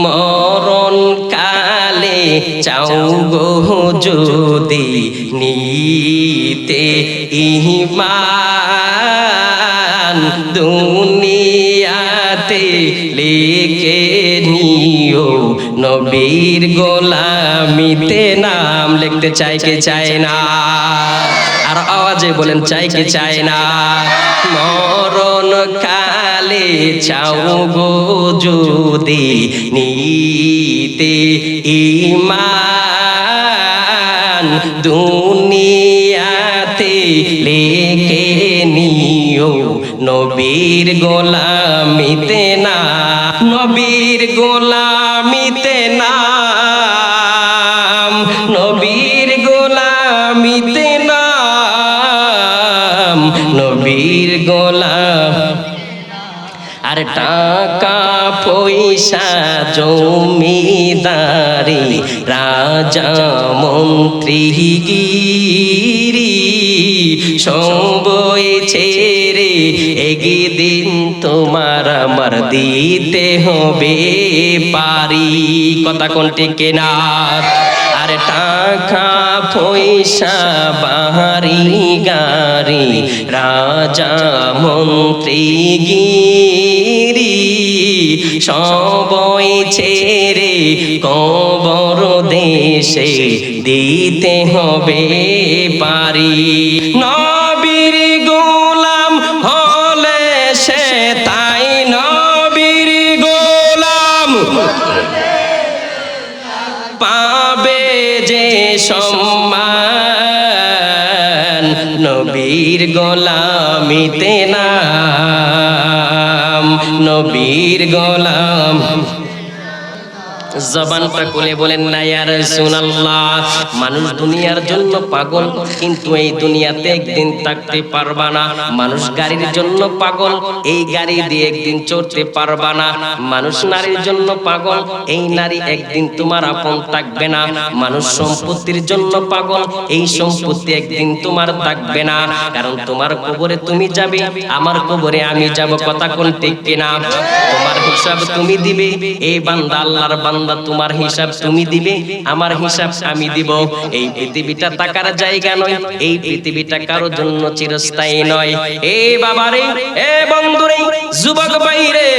মরণ কালে চাও গো যদি নিতে ঈমান দুনিয়াতে লিখে নিও নবীর গোলামিতে নাম লিখতে চাই কে চায় না? আর আওয়াজে বলেন চাই কে চায় না? মরণ কালে চাও গো যদি নিতে ঈমান দুনিয়াতে লিখে নিও নবীর গোলামিতে নাম, নবীর গোলামিতে নাম, নবীর গোলামিতে নাম, নবীর গোলাম। আর টাকা পয়সা জমিদারি রাজা মন্ত্রী গিরি সবই ছেড়ে একদিন তোমার আমার দিতে হবে পারি। কথা কোনটি কেনা? আর টাকা পয়সা বাহারি গাড়ি রাজা মন্ত্রী গিরি সবই ছেড়ে কবর দেশে দিতে হবে পারি। নবীর গোলাম হলে সে তাই নবীর গোলাম পাবে যে সম্মান নবীর গোলামিতে নাম, নবীর গোলাম। জবানটা খুলে বলেন না ইয়া রাসূলুল্লাহ। মানুষ দুনিয়ার জন্য পাগল, কিন্তু এই দুনিয়াতে একদিন থাকতে পারবা না। মানুষ গাড়ির জন্য পাগল, এই গাড়ি দিয়ে একদিন চড়তে পারবা না। মানুষ নারীর জন্য পাগল, এই নারী একদিন তোমার আপন থাকবে না। মানুষ সম্পত্তির জন্য পাগল, এই সম্পত্তি একদিন তোমার থাকবে না। কারণ তোমার কবরে তুমি যাবে, আমার কবরে আমি যাব। কথা কোন ঠিক কিনা? তোমার হিসাব তুমি দিবে, এই বান্দা আল্লাহর বান্দা, তোমার হিসাব তুমি দিবে, আমার হিসাব আমি দিব। এই পৃথিবীটা টাকার জায়গা নয়, এই পৃথিবীটা কারো জন্য চিরস্থায়ী নয়। এ বাবারে, এ বন্ধুরে, যুবক ভাইরে,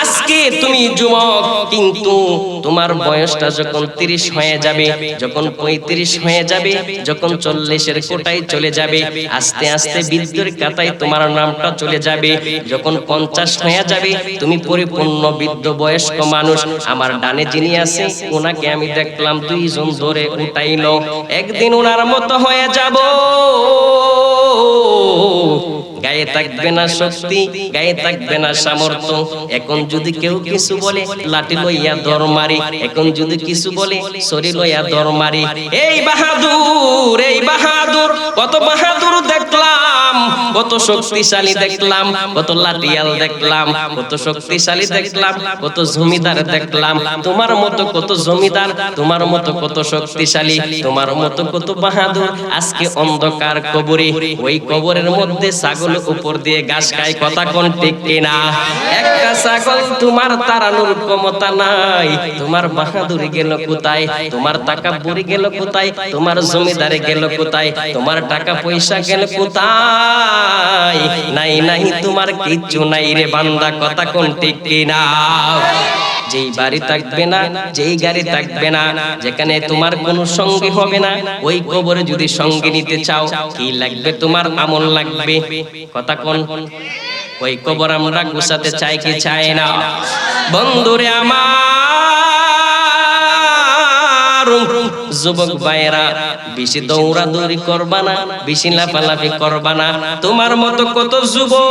আজকে তুমি যুবক, কিন্তু তোমার বয়সটা যখন 30 হয়ে যাবে, যখন 35 হয়ে যাবে, যখন 40-এর কোটায় চলে যাবে, আস্তে আস্তে বৃদ্ধের কাতায় তোমার নামটা চলে যাবে। যখন 50 হয়ে যাবে, তুমি পরিপূর্ণ বৃদ্ধ বয়স্ক মানুষ। আমার ডানে যিনি আছে, ওনাকে আমি দেখলাম 2 জন ধরে উঠাইলো। একদিন ওনার মতো হয়ে যাব। গায়ে থাকবে না শক্তি, গায়ে থাকবে না সামর্থ্য। এখন যদি কেউ কিছু বলে, লাঠি লইয়া দর মারি। এখন যদি কিছু বলে, ছড়ি লইয়া দর মারি। এই বাহাদুর, এই বাহাদুর, কত বাহাদুর দেখলাম, কত শক্তিশালী দেখলাম, কত লাঠিয়াল দেখলাম, কত শক্তিশালী দেখলাম, কত জমিদার দেখলাম। তোমার মতো কত জমিদার, তোমার মতো কত শক্তিশালী, তোমার মতো কত বাহাদুর আজকে অন্ধকার কবরে। ওই কবরের মধ্যে ছাগল উপর দিয়ে ঘাস খায়। কথা কোন ঠিক কিনা? একটা ছাগল তোমার তাড়ানোর ক্ষমতা নাই। তোমার বাহাদুরি গেল কোথায়? তোমার তাকাব্বুরি গেল কোথায়? তোমার জমিদারি গেল কোথায়? তোমার টাকা পয়সা গেল কোথায়? নাই নাই, তোমার কিচ্ছু নাই রে বান্দা। কথা কোন ঠিক কিনা? যেই বাড়ি থাকবে না, যেই গাড়ি থাকবে না, যেখানে তোমার কোনো সঙ্গী হবে না, ওই কবরে যদি সঙ্গী নিতে চাও, কি লাগবে? তোমার আমল লাগবে। কথা কোন? ওই কবর আমরা গুছাতে চাই কি চাই না? বন্ধুরে আমার, যুবক ভাইরা, বেশি দৌড়াদৌড়ি করবা না, বেশি লাফালাফি করবা না। তোমার মতো কত যুবক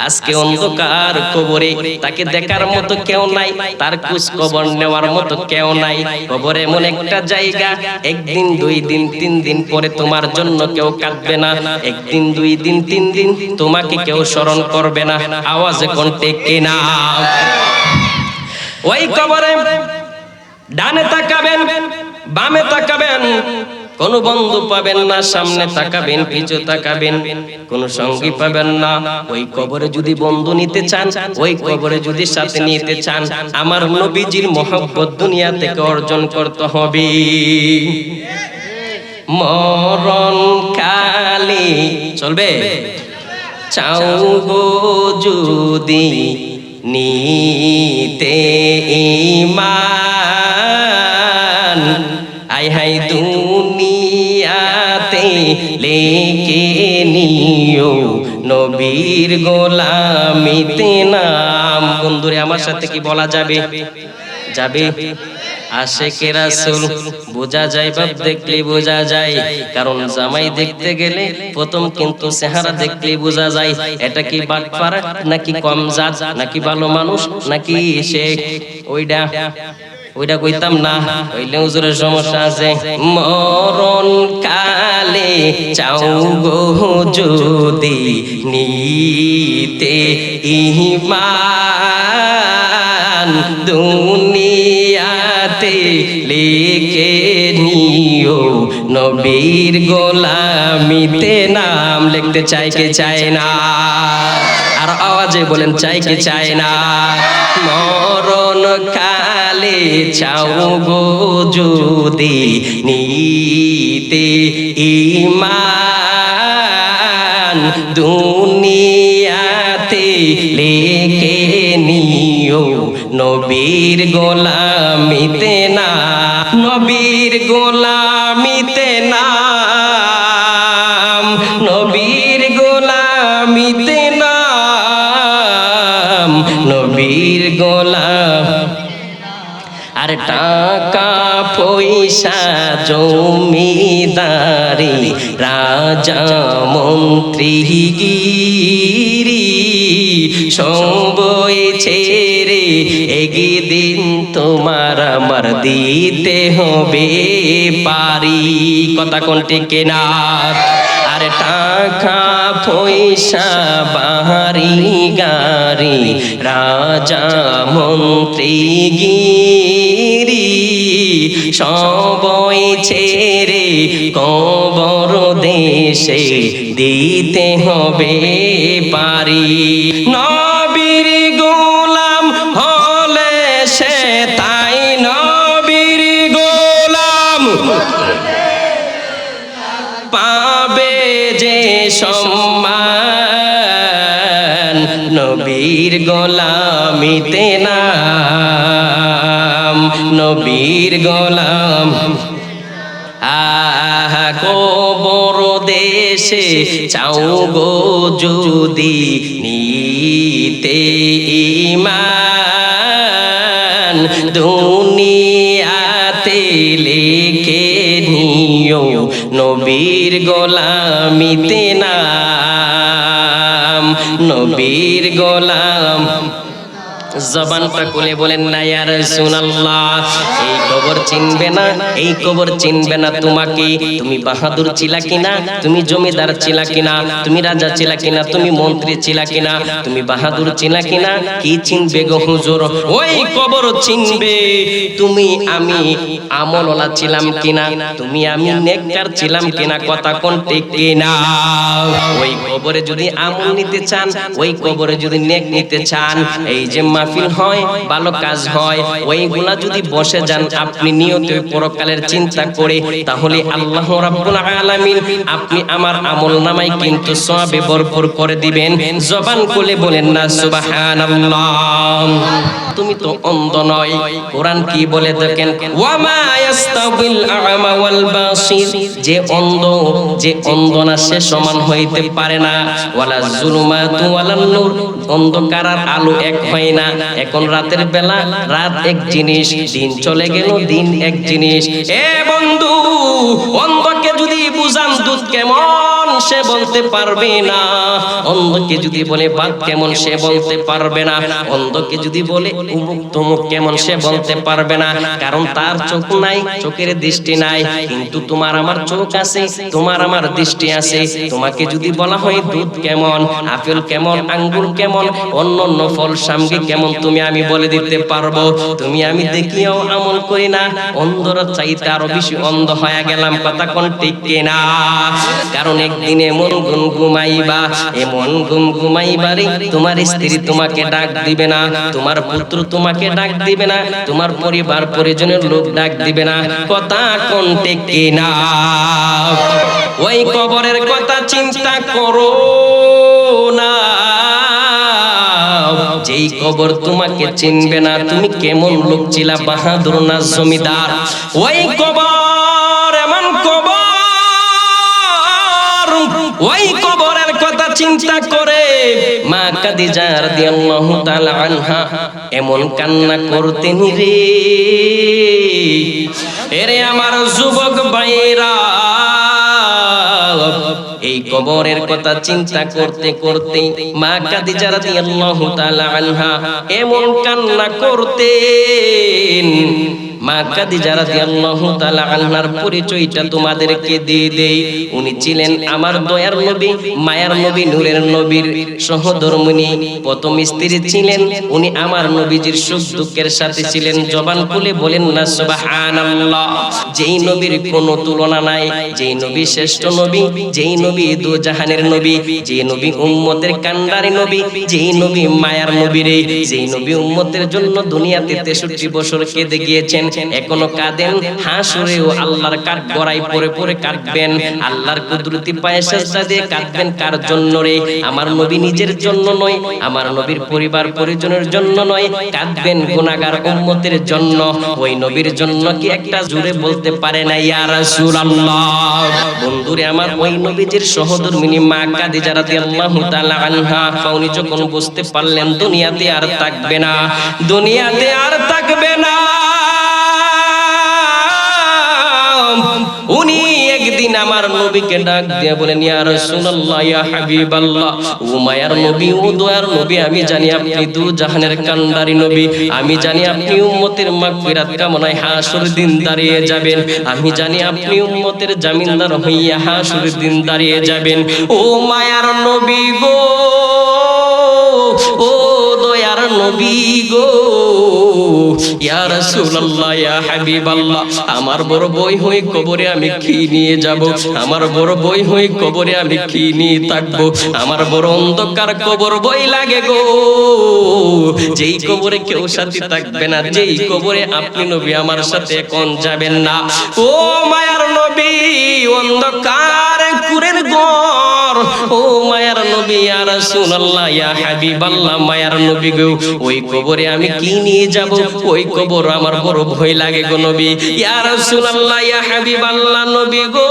আজকে অন্ধকার কবরে, তাকে দেখার মতো কেউ নাই, তার খোঁজ খবর নেওয়ার মতো কেউ নাই। কবর এমন একটা জায়গা, একদিন 2 দিন 3 দিন পরে তোমার জন্য কেউ কাঁদবে না। একদিন 2 দিন 3 দিন তোমাকে কেউ স্মরণ করবে না। আওয়াজে কোন ঠিক কিনা? ওই কবরে ডানে তাকাবেন, বামে তাকাবেন, কোন বন্ধু পাবেন না, সামনে তাকাবেন পিছু তাকাবেন, কোন সঙ্গী পাবেন না। ওই কবরে যদি বন্ধু নিতে চান, ওই কবরে যদি সাথে নিতে চান, আমার নবীজির মহব্বত দুনিয়া থেকে অর্জন করতে হবে। মরণ কালে চলবে চাও গো যদি নিতে ঈমান, আই হাই দুনিয়াতে লেকে নিও নবীর গোলামিতে নাম। বন্ধুরে আমার সাথে কি বলা যাবে? যাবে? আশেকে রাসূল বোঝা যায়, বাপ দেখলে বোঝা যায়। কারণ জামাই দেখতে গেলে প্রথম কিন্তু চেহারা দেখলে বোঝা যায় এটা কি বাটপার নাকি কম জাত নাকি ভালো মানুষ নাকি সে ওইটা কইতাম না, হইলে হুজুরের সমস্যা আছে। মরণ কালে চাও গো যদি নিতে ঈমান, দুনিয়াতে লিখে নিও নবীর গোলামিতে নাম। লিখতে চাই কে চায় না? আর আওয়াজে বলেন চাই কে চায় না? মরণ কালে চাও গো যদি নিতে ঈমান, দুনিয়াতে লিখে নিও নবীর গোলামিতে নাম। নবীর গোলামিতে নাম, নবীর গোলামিতে নাম, নবীর গোলাম। আর টাকা পয়সা জমিদারি রাজা মন্ত্রী গিরি সবই ছেড়ে একদিন তোমার আমার দিতে হবে পারি। কথা কোনটি কেনা? আর টাকা পয়সা বাহারি গাড়ি রাজা মন্ত্রী গিরি সবই ছেড়ে কবর দেশে দিতে হবে পারি। নবীর গোলাম হলে সে তাই, নবীর গোলাম পাবে যে সম্মান, নবীর গোলামিতে নাম, নবীর গোলাম। আহা কবর দেশে চাও গো যদি নিতে ঈমান, দুনিয়াতে লিখে নিও নবীর গোলামিতে নাম, নবীর গোলাম। জবানটা খুলে বলেন না ইয়া রাসূলুল্লাহ। এই কবর চিনবে না, এই কবর চিনবে না তোমাকে। তুমি বাহাদুর ছিলা কিনা, তুমি জমিদার ছিলা কিনা, তুমি রাজা ছিলা কিনা, তুমি মন্ত্রী ছিলা কিনা, তুমি বাহাদুর ছিলা কিনা, কি চিনবে গো হুজুর? ওই কবর চিনবে তুমি আমি আমলওয়ালা ছিলাম কিনা, তুমি আমি নেককার ছিলাম কিনা। কথা কোন ঠিক কিনা? ওই কবরে যদি আমল নিতে চান, ওই কবরে যদি নেক নিতে চান, এই যে মাহফিল হয়, ভালো কাজ হয়, ওইগুলা যদি বসে যান আপনি নিয়তে পরকালের চিন্তা করে, তাহলে আল্লাহ রাব্বুল আলামিন আপনি আমার আমলনামায় কিন্তু সওয়াবে ভরপুর করে দিবেন। জবান খুলে বলেন না সুবহানাল্লাহ। তুমি তো অন্ধ নয়, কোরআন কি বলে দেখেন, ওয়া মা ইয়াস্তাবিল আ'মা ওয়াল বাসির, যে অন্ধ যে অন্ধ না সে সমান হইতে পারে না। ওয়ালা যুলুমাতু ওয়ালান নূর, অন্ধকার আর আলো এক হয় না। এখন রাতের বেলা রাত এক জিনিস, দিন চলে গেল দিন এক জিনিস। এ বন্ধু, অন্ধকে যদি বুঝান দুধ কেমন সে বলতে পারবে না। অন্ধকে যদি বলে বাঘ কেমন সে বলতে পারবে না। অন্ধকে যদি বলে উমুক তুমুক কেমন সে বলতে পারবে না, কারণ তার চোখ নাই, চোখের দৃষ্টি নাই। কিন্তু তোমার আমার চোখ আছে, তোমার আমার দৃষ্টি আছে। তোমাকে যদি বলা হয় দুধ কেমন, আপেল কেমন, আঙ্গুর কেমন, অন্যান্য ফল সামগ্রী কেমন, তুমি আমি বলে দিতে পারবো। তুমি আমি দেখিও আমল করি না, অন্ধরা চাইতে আরো বেশি অন্ধ হয়ে গেলাম। কথা কোন ঠিক কিনা? কারণ একদিন এমন ঘুমাইবা, এমন ঘুমাইবারে তোমার স্ত্রী তোমাকে ডাক দিবে না, তোমার পুত্র তোমাকে ডাক দিবে না, তোমার পরিবার পরিজনের লোক ডাক দিবে না। কথা কোন ঠিক কিনা? ওই কবরের কথা চিন্তা করো না, যেই কবর তোমাকে চিনবে না তুমি কেমন লোক ছিলা, বাহাদুর না জমিদার। ওই কবর এমন কবর, ওই কবরের কথা চিন্তা করে মা খাদিজা রাদিয়াল্লাহু তাআলা আনহা এমন কান্না করতেন রে। এরে আমার যুবক ভাইরা, এই কবরের কথা চিন্তা করতে করতে মা খাদিজা রাদিয়াল্লাহু তাআলা আনহা এমন কান্না করতেন। মা খাদিজা রাদিয়াল্লাহু তাআলা আনহার পরিচয়টা তোমাদেরকে দিয়ে দেই। উনি ছিলেন আমার দয়ার নবী, মায়ার নবী, নূরের নবীর সহধর্মিণী। প্রথম স্ত্রী ছিলেন উনি আমার নবীজির সুখ দুঃখের সাথে ছিলেন। জবান খুলে বলেন না সুবহানাল্লাহ। যেই নবীর কোনো তুলনা নাই, যেই নবী শ্রেষ্ঠ নবী, যেই নবী দু জাহানের নবী, যেই নবী উম্মতের কান্ডারি নবী, যেই নবী মায়ার নবী রে, যেই নবী উম্মতের জন্য দুনিয়াতে 63 বছর কেঁদে গিয়েছেন, এখনো কাঁদেন। হাসরেও আল্লাহর কাঠ গড়াই পরে পরে কাঁদবেন, আল্লাহর কুদরতি পায়ে সেজদা দিয়ে কাঁদবেন। কার জন্য রে? আমার নবী নিজের জন্য নয়, আমার নবীর পরিবার পরিজনের জন্য নয়, কাঁদবেন গুনাহগার উম্মতের জন্য। ওই নবীর জন্য কি একটা জোরে বলতে পারে না ইয়া রাসূলুল্লাহ? বন্ধুরে আমার, ওই নবীজির সহধর্মিণী মা খাদিজা রাদিয়াল্লাহু তাআলা আনহা উনি যখন বুঝতে পারলেন দুনিয়াতে আর থাকবে না, দুনিয়াতে আর থাকবে না, উনি একদিন আমার নবীকে ডাক দিয়ে বলেন ইয়া রাসূলুল্লাহ, ইয়া হাবিবাল্লাহ, ও মায়ার নবী, ও দয়ার নবী, আমি জানি আপনি দু জাহানের কান্ডারি নবী, আমি জানি আপনি উম্মতের মাগফিরাত কামনায় হাসর দিন দাঁড়িয়ে যাবেন, আমি জানি আপনি উম্মতের জামিনদার হইয়া হাসর দিন দাঁড়িয়ে যাবেন। ও মায়ার নবী গো, ও দয়ার নবী গো, ইয়া রাসূলুল্লাহ, ইয়া হাবিবাল্লাহ, আমার বড় বই হই কবরে আমি কি নিয়ে যাব, আমার বড় বই হই কবরে আমি কি নিয়ে থাকবো, আমার বড় অন্ধকার কবর বই লাগে গো, যেই কবরে কেউ সাথী থাকবে না, যেই কবরে আপনি নবী আমার সাথে এখন যাবেন না। ও মায়ার নবী, অন্ধকার কুরের ঘর, ও মায়ার নবী, ইয়া রাসূলুল্লাহ, ইয়া হাবিবাল্লাহ, মায়ার নবী গো, ওই কবরে আমি কি নিয়ে যাব, ওই কবর আমার বড় ভয় লাগে গো নবী। ইয়া রাসূলুল্লাহ, ইয়া হাবিবাল্লাহ, নবী গো,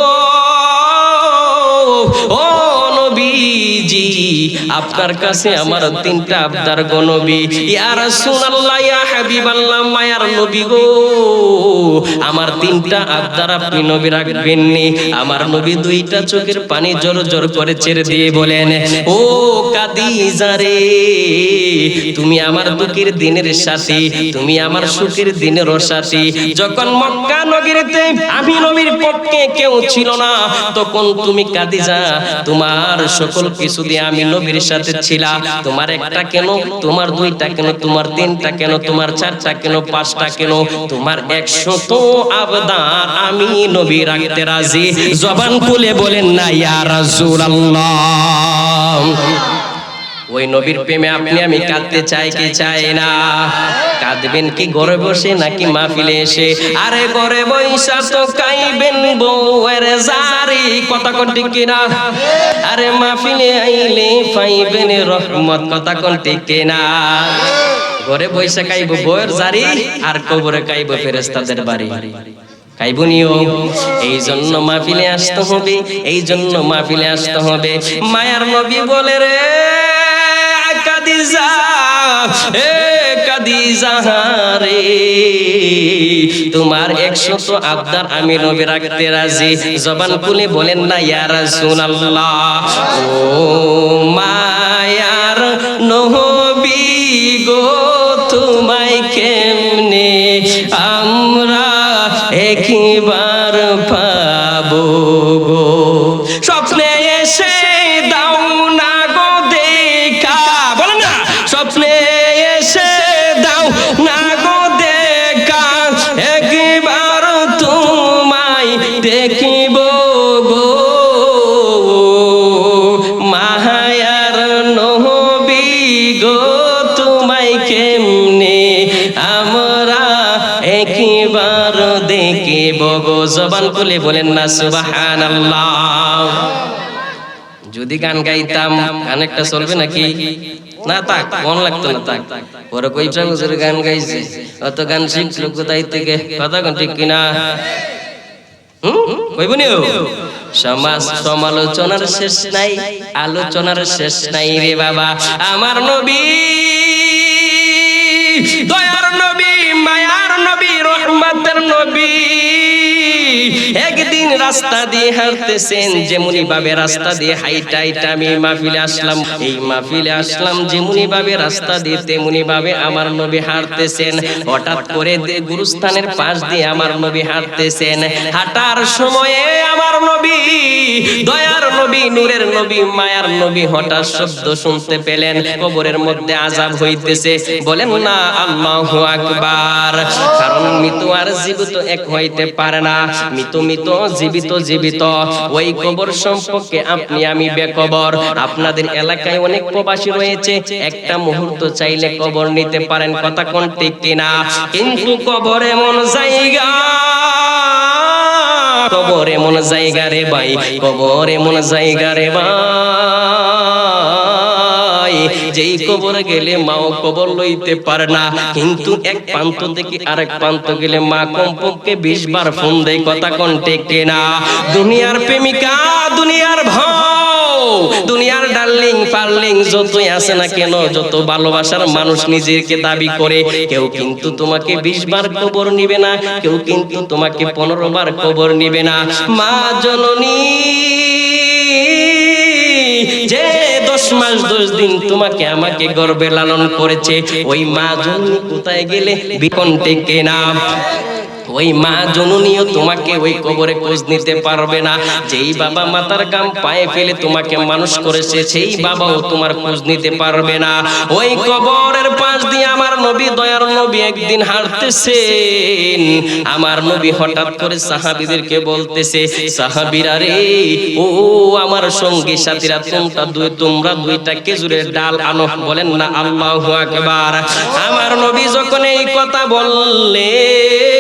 ও নবীজি, আপনার কাছে আমার তিনটা আবদার গো নবী। ইয়া রাসূলুল্লাহ, ইয়া হাবিবাল্লাহ, মায়ার নবী গো, আমার তিনটা আবদার আপনি নবী রাখবেন নি। আমার নবী দুইটা চোখের পানি জোর জোর করে ছেড়ে দিয়ে বলেন, ও খাদিজা রে, তুমি আমার দুঃখের দিনের সাথী, তুমি আমার সুখের দিনেরও সাথী। যখন মক্কা নগরীতে আমি নবীর পক্ষে কেউ ছিল না, তখন তুমি খাদিজা তোমার সকল কিছু দিয়ে আমি নবীর সাথে ছিলা। তোমার একটা কেন, তোমার দুইটা কেন, তোমার তিনটা কেন, তোমার চারটা কেন, পাঁচটা কেন, তোমার 100 আবদার আমি নবী রাখতে রাজি। জবান খুলে বলেন না ইয়া রাসূলুল্লাহ। ওই নবীর প্রেমে আপনি আমি কাঁদতে চাই কি চাই না? কাঁদবেন কি ঘরে বসে নাকি মাহফিলে এসে? আরে ঘরে বইসা তো কাইবেন বউয়ের জারি, কথা কোন ঠিক কিনা? আরে মাহফিলে আইলে পাইবেন রহমত, কথা কোন ঠিক কিনা? ঘরে বইসা কাইব বউয়ের জারি, আর কবরে কাইব ফেরেশতাদের বাড়ি। কাইবনিও এই জন্য মাহফিলে আসতে হবে, এই জন্য মাহফিলে আসতে হবে। মায়ার নবী বলে রে খাদিজা, এ দি জাহারে, তোমার 100 আবদার আমি নবী রাখতে রাজি। জবান খুলে বলেন না ইয়া রাসূলুল্লাহ। ও মায়ার নবী গো, তোমায় কেমনে আমরা একবার পাবো গো। স্বপ্নে এসে দাও না গো দেখা, বলেন না স্বপ্নে এসে দাও না গো দেখা, একবার তোমায় দেখিব গো। মায়ার নবী গো, তোমায় কেমনে আমরা একবার দেখিব গো। জবান খুলে বলেন না সুবহানাল্লাহ। যদি গান গাইতাম, গান একটা চলবে নাকি? না থাক, মন লাগতো না থাক। পরে কইটা হুজুর গান গাইছে, অত গান শিখলো কোথায় থেকে? কথা কোন ঠিক কিনা? কইবনি সমাজ সমালোচনার শেষ নাই, আলোচনার শেষ নাই রে বাবা। আমার নবী, দয়ার নবী, মায়ার নবী, রহমতের নবী, একদিন রাস্তা দিয়ে হাঁটতেছেন, যেমনি ভাবে রাস্তা দিয়ে হাইটা হাইটা আমি মাহফিলে আসলাম, এই মাহফিলে আসলাম, যেমনি ভাবে রাস্তা দিয়ে তেমনি ভাবে আমার নবী হাঁটতেছেন। হঠাৎ করে গুরুস্থানের পাশ দিয়ে আমার নবী হাঁটতেছেন। হাঁটার সময়ে আমার নবী, দয়ার নবী, নূরের নবী, মায়ার নবী হঠাৎ শব্দ শুনতে পেলেন, কবরের মধ্যে আযাব হইতেছে। বলেন না আল্লাহু আকবার। কারণ মৃত আর জীবিত এক হইতে পারে না, মৃত মৃত, জীবিত জীবিত। ওই কবর সম্পর্কে আপনি আমি বেখবর। আপনাদের এলাকায় অনেক প্রবাসী রয়েছে, একটা মুহূর্ত চাইলে কবর নিতে পারেন, কথা কোন ঠিক কিনা? কিন্তু কবর এমন জায়গা, কবর এমন জায়গা রে ভাই, কবর এমন জায়গা রে ভাই, যেই কবরে গেলে মাও কবর লইতে পারে না। কিন্তু এক প্রান্ত থেকে আরেক প্রান্ত গেলে মা কমপক্ষে 20 বার ফোন দেয়, কথা কোন ঠিক কিনা? দুনিয়ার প্রেমিকা, দুনিয়ার ভাও, দুনিয়ার ডার্লিং ফার্লিং যতই আছে না কেন, যত ভালোবাসার মানুষ নিজেকে দাবি করে, কেউ কিন্তু তোমাকে 20 বার কবর নিবে না, কেউ কিন্তু তোমাকে 15 বার কবর নিবে না। মা জননী যে 10 মাস 10 দিন তোমাকে আমাকে গর্ভে লালন করেছে, ওই মা জননী কোথায় গেলে বিকণ্ঠে কেনা? ওই মা জননীও তোমাকে ওই কবরে খোঁজ নিতে পারবে না। যেই বাবা মাতার গাম পায়ে ফেলে তোমাকে মানুষ করেছে, সেই বাবাও তোমার খোঁজ নিতে পারবে না। ওই কবরের পাশ দিয়ে আমার নবী, দয়ার নবী একদিন হাঁটতেছেন। আমার নবী হঠাৎ করে সাহাবীদেরকে বলতেছে, সাহাবীরা রে, ও আমার সঙ্গী সাথীরা, তোমরা 2টা খেজুরের ডাল আনো। বলেন না আল্লাহু আকবার। আমার নবী যখন এই কথা বললেন,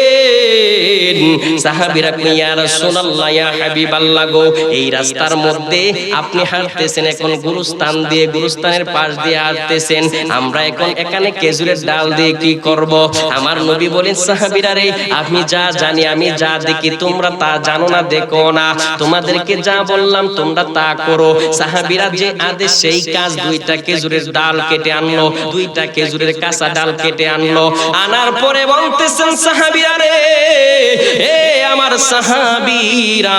সাহাবীরা কই ইয়া রাসূলুল্লাহ, ইয়া হাবিবাল্লাহ গো, এই রাস্তার মধ্যে আপনি হাঁটতেছেন, এখন গুরুস্থান দিয়ে, গুরুস্থানের পাশ দিয়ে হাঁটতেছেন, আমরা এখন এখানে খেজুরের ডাল দিয়ে কি করব? আমার নবী বলেন, সাহাবীরা রে, আমি যা জানি, আমি যা দেখি, তোমরা তা জানো না, দেখো না, তোমাদেরকে যা বললাম তোমরা তা করো। সাহাবীরা যে আদেশ সেই কাজ, 2টা খেজুরের ডাল কেটে আনলো, 2টা খেজুরের কাঁচা ডাল কেটে আনলো। আনার পরে বলতেছেন, সাহাবীরা রে, এ আমার সাহাবীরা,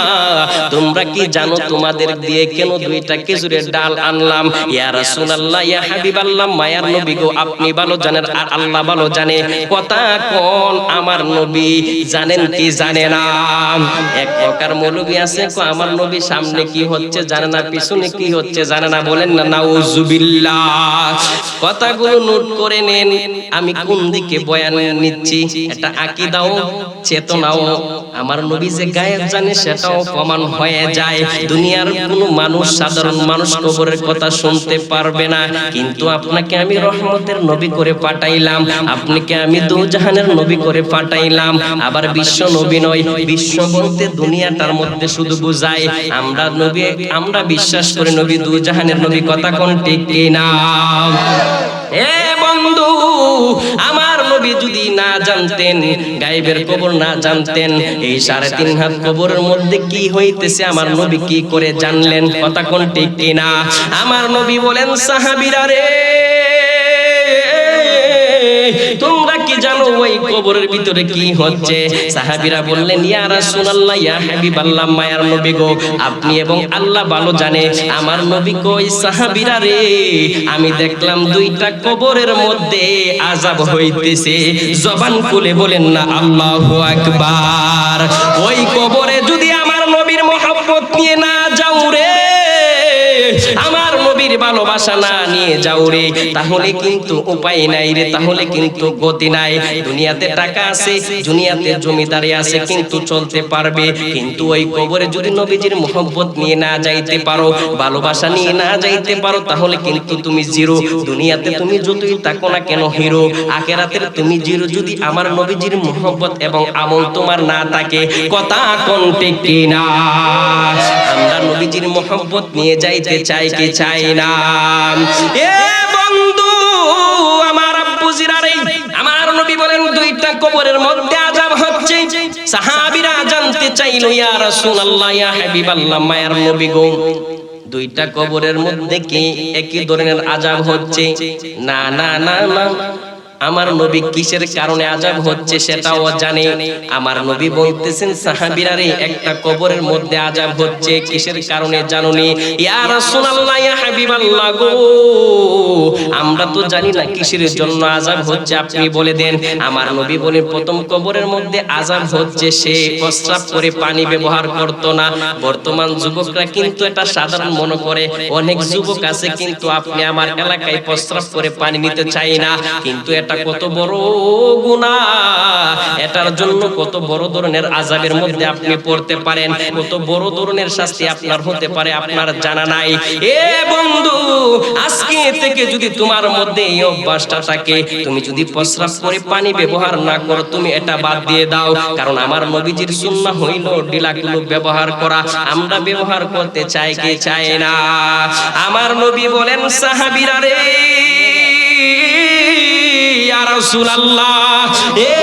তোমরা কি জানো তোমাদের দিয়ে কেন 2টা খেজুরের ডাল আনলাম? ইয়া রাসূলুল্লাহ, ইয়া হাবিবাল্লাহ, মায়ার নবী গো, আপনি ভালো জানেন আর আল্লাহ ভালো জানে। কথা কোন আমার নবী জানেন কি জানে না? এক প্রকার মৌলবী আছে, আমার নবী সামনে কি হচ্ছে জানে না, পিছনে কি হচ্ছে জানে না। বলেন না নাউজুবিল্লাহ। কথাগুলো নোট করে নেন, আমি কোন দিকে বয়ান নিচ্ছি, এটা আকীদাও চেতনাও আমার নবী যে গায়েব জানে সেটাও প্রমাণ হয়ে যায়। দুনিয়ার কোনো মানুষ, সাধারণ মানুষ কবরের কথা শুনতে পারবে না, কিন্তু আপনাকে আমি রহমতের নবী করে পাঠাইলাম, আপনাকে আমি দুজাহানের নবী করে পাঠাইলাম। আবার বিশ্ব নবী নয়, বিশ্ব বলতে দুনিয়াটার মধ্যে শুধু বুঝায়। আমরা নবী, আমরা বিশ্বাস করি নবী দুজাহানের নবী, কথা কোন ঠিক কিনা? এ বন্ধু, আমার নবী যদি না জানতেন, গায়েবের খবর না জানতেন, এই 3.5 হাত কবরের মধ্যে কি হইতেছে আমার নবী কি করে জানলেন? কথা কোন ঠিক কিনা? আমার নবী বলেন, সাহাবীরা রে, কি জানো ওই কবরের ভিতরে কি হচ্ছে? সাহাবীরা বললেন, ইয়া রাসূলুল্লাহ, ইয়া হাবিবাল্লাহ, মায়ার নবী গো, আপনি এবং আল্লাহ ভালো জানে আমার নবী কই। সাহাবীরা রে, আমি দেখলাম দুইটা কবরের মধ্যে আযাব হইতেছে। জবান খুলে বলেন না আল্লাহু আকবার। ওই কবরে যদি আমার নবীর মহব্বত নিয়ে না যাও রে, আমার নবীর ভালোবাসা না নিয়ে যাও রে, তাহলে কিন্তু উপায় নাই রে, তাহলে কিন্তু গতি নাই। দুনিয়াতে টাকা আছে, দুনিয়াতে জমিদারি আছে, কিন্তু চলতে পারবে, কিন্তু ওই কবরে যদি নবীজির মহব্বত নিয়ে না যাইতে পারো, ভালোবাসা নিয়ে না যাইতে পারো, তাহলে কিন্তু তুমি জিরো। দুনিয়াতে তুমি যতই থাকো না কেন হিরো, আখিরাতের তুমি জিরো যদি আমার নবীজির মহব্বত এবং আমল তোমার না থাকে। কথা কোন ঠিক কিনা? আমরা নবীজির মহব্বত নিয়ে যাইতে চাই কি চাই না? এ বন্ধু আমার, আব্বুজিরা রে, আমার নবী বলেন দুইটা কবরের মধ্যে আযাব হচ্ছে। সাহাবীরা জানতে চাইল, ইয়া রাসূলুল্লাহ, ইয়া হাবিবাল্লাহ, মায়ার নবী গো, দুইটা কবরের মধ্যে কি একই ধরনের আযাব হচ্ছে? না না না না, আমার নবী কিসের কারণে আযাব হচ্ছে সেটাও জানে। আমার নবী বলতেছেন, সাহাবীরা রে, একটা কবরের মধ্যে আযাব হচ্ছে, কিসের কারণে জানোনি? ইয়া রাসূলুল্লাহ, ইয়া হাবিবাল্লাহ গো, আমরা তো জানি না কিসের জন্য আযাব হচ্ছে, আপনি বলে দেন। আমার নবী বলেন, প্রথম কবরের মধ্যে আযাব হচ্ছে সে প্রস্রাব করে পানি ব্যবহার করত না। বর্তমান যুবকরা কিন্তু এটা সাধারণ মনে করে। অনেক যুবক আছে কিন্তু আপনি আমার এলাকায় প্রস্রাব করে পানি নিতে চাই না, কিন্তু এটা কত বড় গুনাহ, এটার জন্য কত বড় ধরনের আযাবের মধ্যে আপনি পড়তে পারেন, কত বড় ধরনের শাস্তি আপনার হতে পারে, আপনার জানা নাই। এ বন্ধু, আজকে থেকে যদি তোমার মধ্যে এই অভ্যাসটা থাকে, তুমি যদি প্রস্রাব করে পানি ব্যবহার না করো, তুমি এটা বাদ দিয়ে দাও। কারণ আমার নবীজির সুন্নাহ হইল ডিলাগুলো ব্যবহার করা। আমরা ব্যবহার করতে চাই কি চাই না? আমার নবী বলেন, সাহাবীরা রে, ইয়া রাসূলুল্লাহ, এ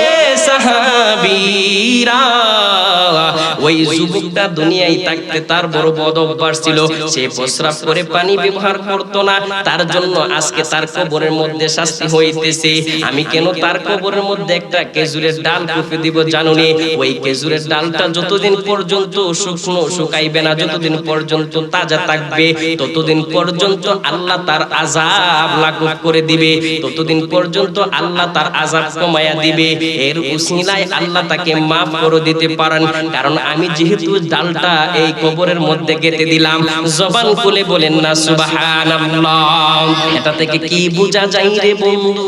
সাহাবীরা, ওই যুবকটা দুনিয়ায় থাকতে তার বড় বদ অভ্যাস ছিল, সে প্রস্রাব করে পানি ব্যবহার করত না, তার জন্য আজকে তার কবরের মধ্যে শাস্তি হইতেছে। আমি কেন তার কবরের মধ্যে একটা খেজুরের ডাল পুঁতে দিব জানুনি? ওই খেজুরের ডালটা যতদিন পর্যন্ত শুকনো শুকাইবে না, যতদিন পর্যন্ত তাজা থাকবে, ততদিন পর্যন্ত আল্লাহ তার আযাব লাঘব করে দিবে, ততদিন পর্যন্ত আল্লাহ তার আযাব কমায়া দিবে। এর উসিলায় আল্লাহ তাকে মাফ করে দিতে পারেন। কারণ আমি যেহেতু ডালটা এই কবরের মধ্যে গেঁথে দিলাম। জবান খুলে বলেন না সুবহানাল্লাহ। এটা থেকে কি বোঝা যায় রে বন্ধু?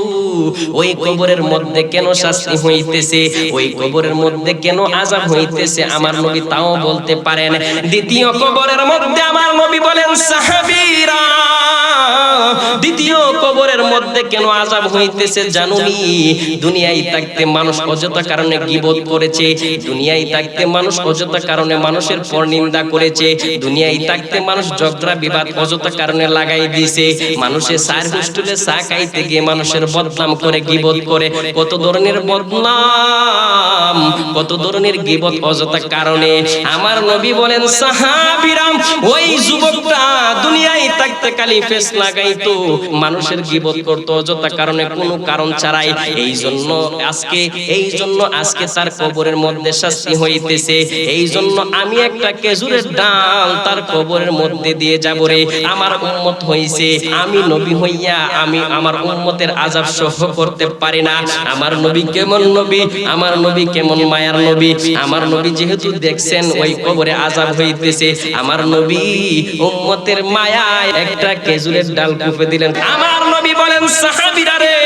ওই কবরের মধ্যে কেন শাস্তি হইতেছে, ওই কবরের মধ্যে কেন আযাব হইতেছে, আমার নবী তাও বলতে পারেন। দ্বিতীয় কবরের মধ্যে আমার নবী বলেন, সাহাবীরা, দ্বিতীয় কবরের মধ্যে কেন আযাব হইতেছে জানুনি? দুনিয়ায় থাকতে মানুষ অযথা কারণে গীবত করেছে, দুনিয়ায় থাকতে মানুষ অযথা কারণে মানুষের পরনিন্দা করেছে, দুনিয়ায় থাকতে মানুষ ঝগড়া বিবাদ অযথা কারণে লাগাই দিয়েছে, মানুষের সার হোস্টেলে চা খাইতে গিয়ে মানুষের বদনাম করে গীবত করে, কত ধরনের বদনাম, কত ধরনের গীবত অযথা কারণে। আমার নবী বলেন, সাহাবীরা, ওই যুবকটা দুনিয়ায় থাকতে খালি ফেস লাগাইতো, মানুষের গীবত করত অযথা কারণে, কোনো কারণ ছাড়াই। এই জন্য আজকে তার কবরের মধ্যে শাস্তি হইতেছে। এই জন্য আমি একটা খেজুরের ডাল তার কবরের মধ্যে দিয়ে যাব রে। আমার উম্মত হইছে, আমি নবী হইয়া আমি আমার উম্মতের আযাব সহ্য করতে পারি না। আমার নবী কেমন নবী, আমার নবী কেমন মায়ার নবী। আমার নবী যেহেতু দেখছেন ওই কবরে আযাব হইতেছে, আমার নবী উম্মতের মায়ায় একটা খেজুরের ডাল কুপে দিলেন। আমার নবী বলেন, সাহাবীরা রে,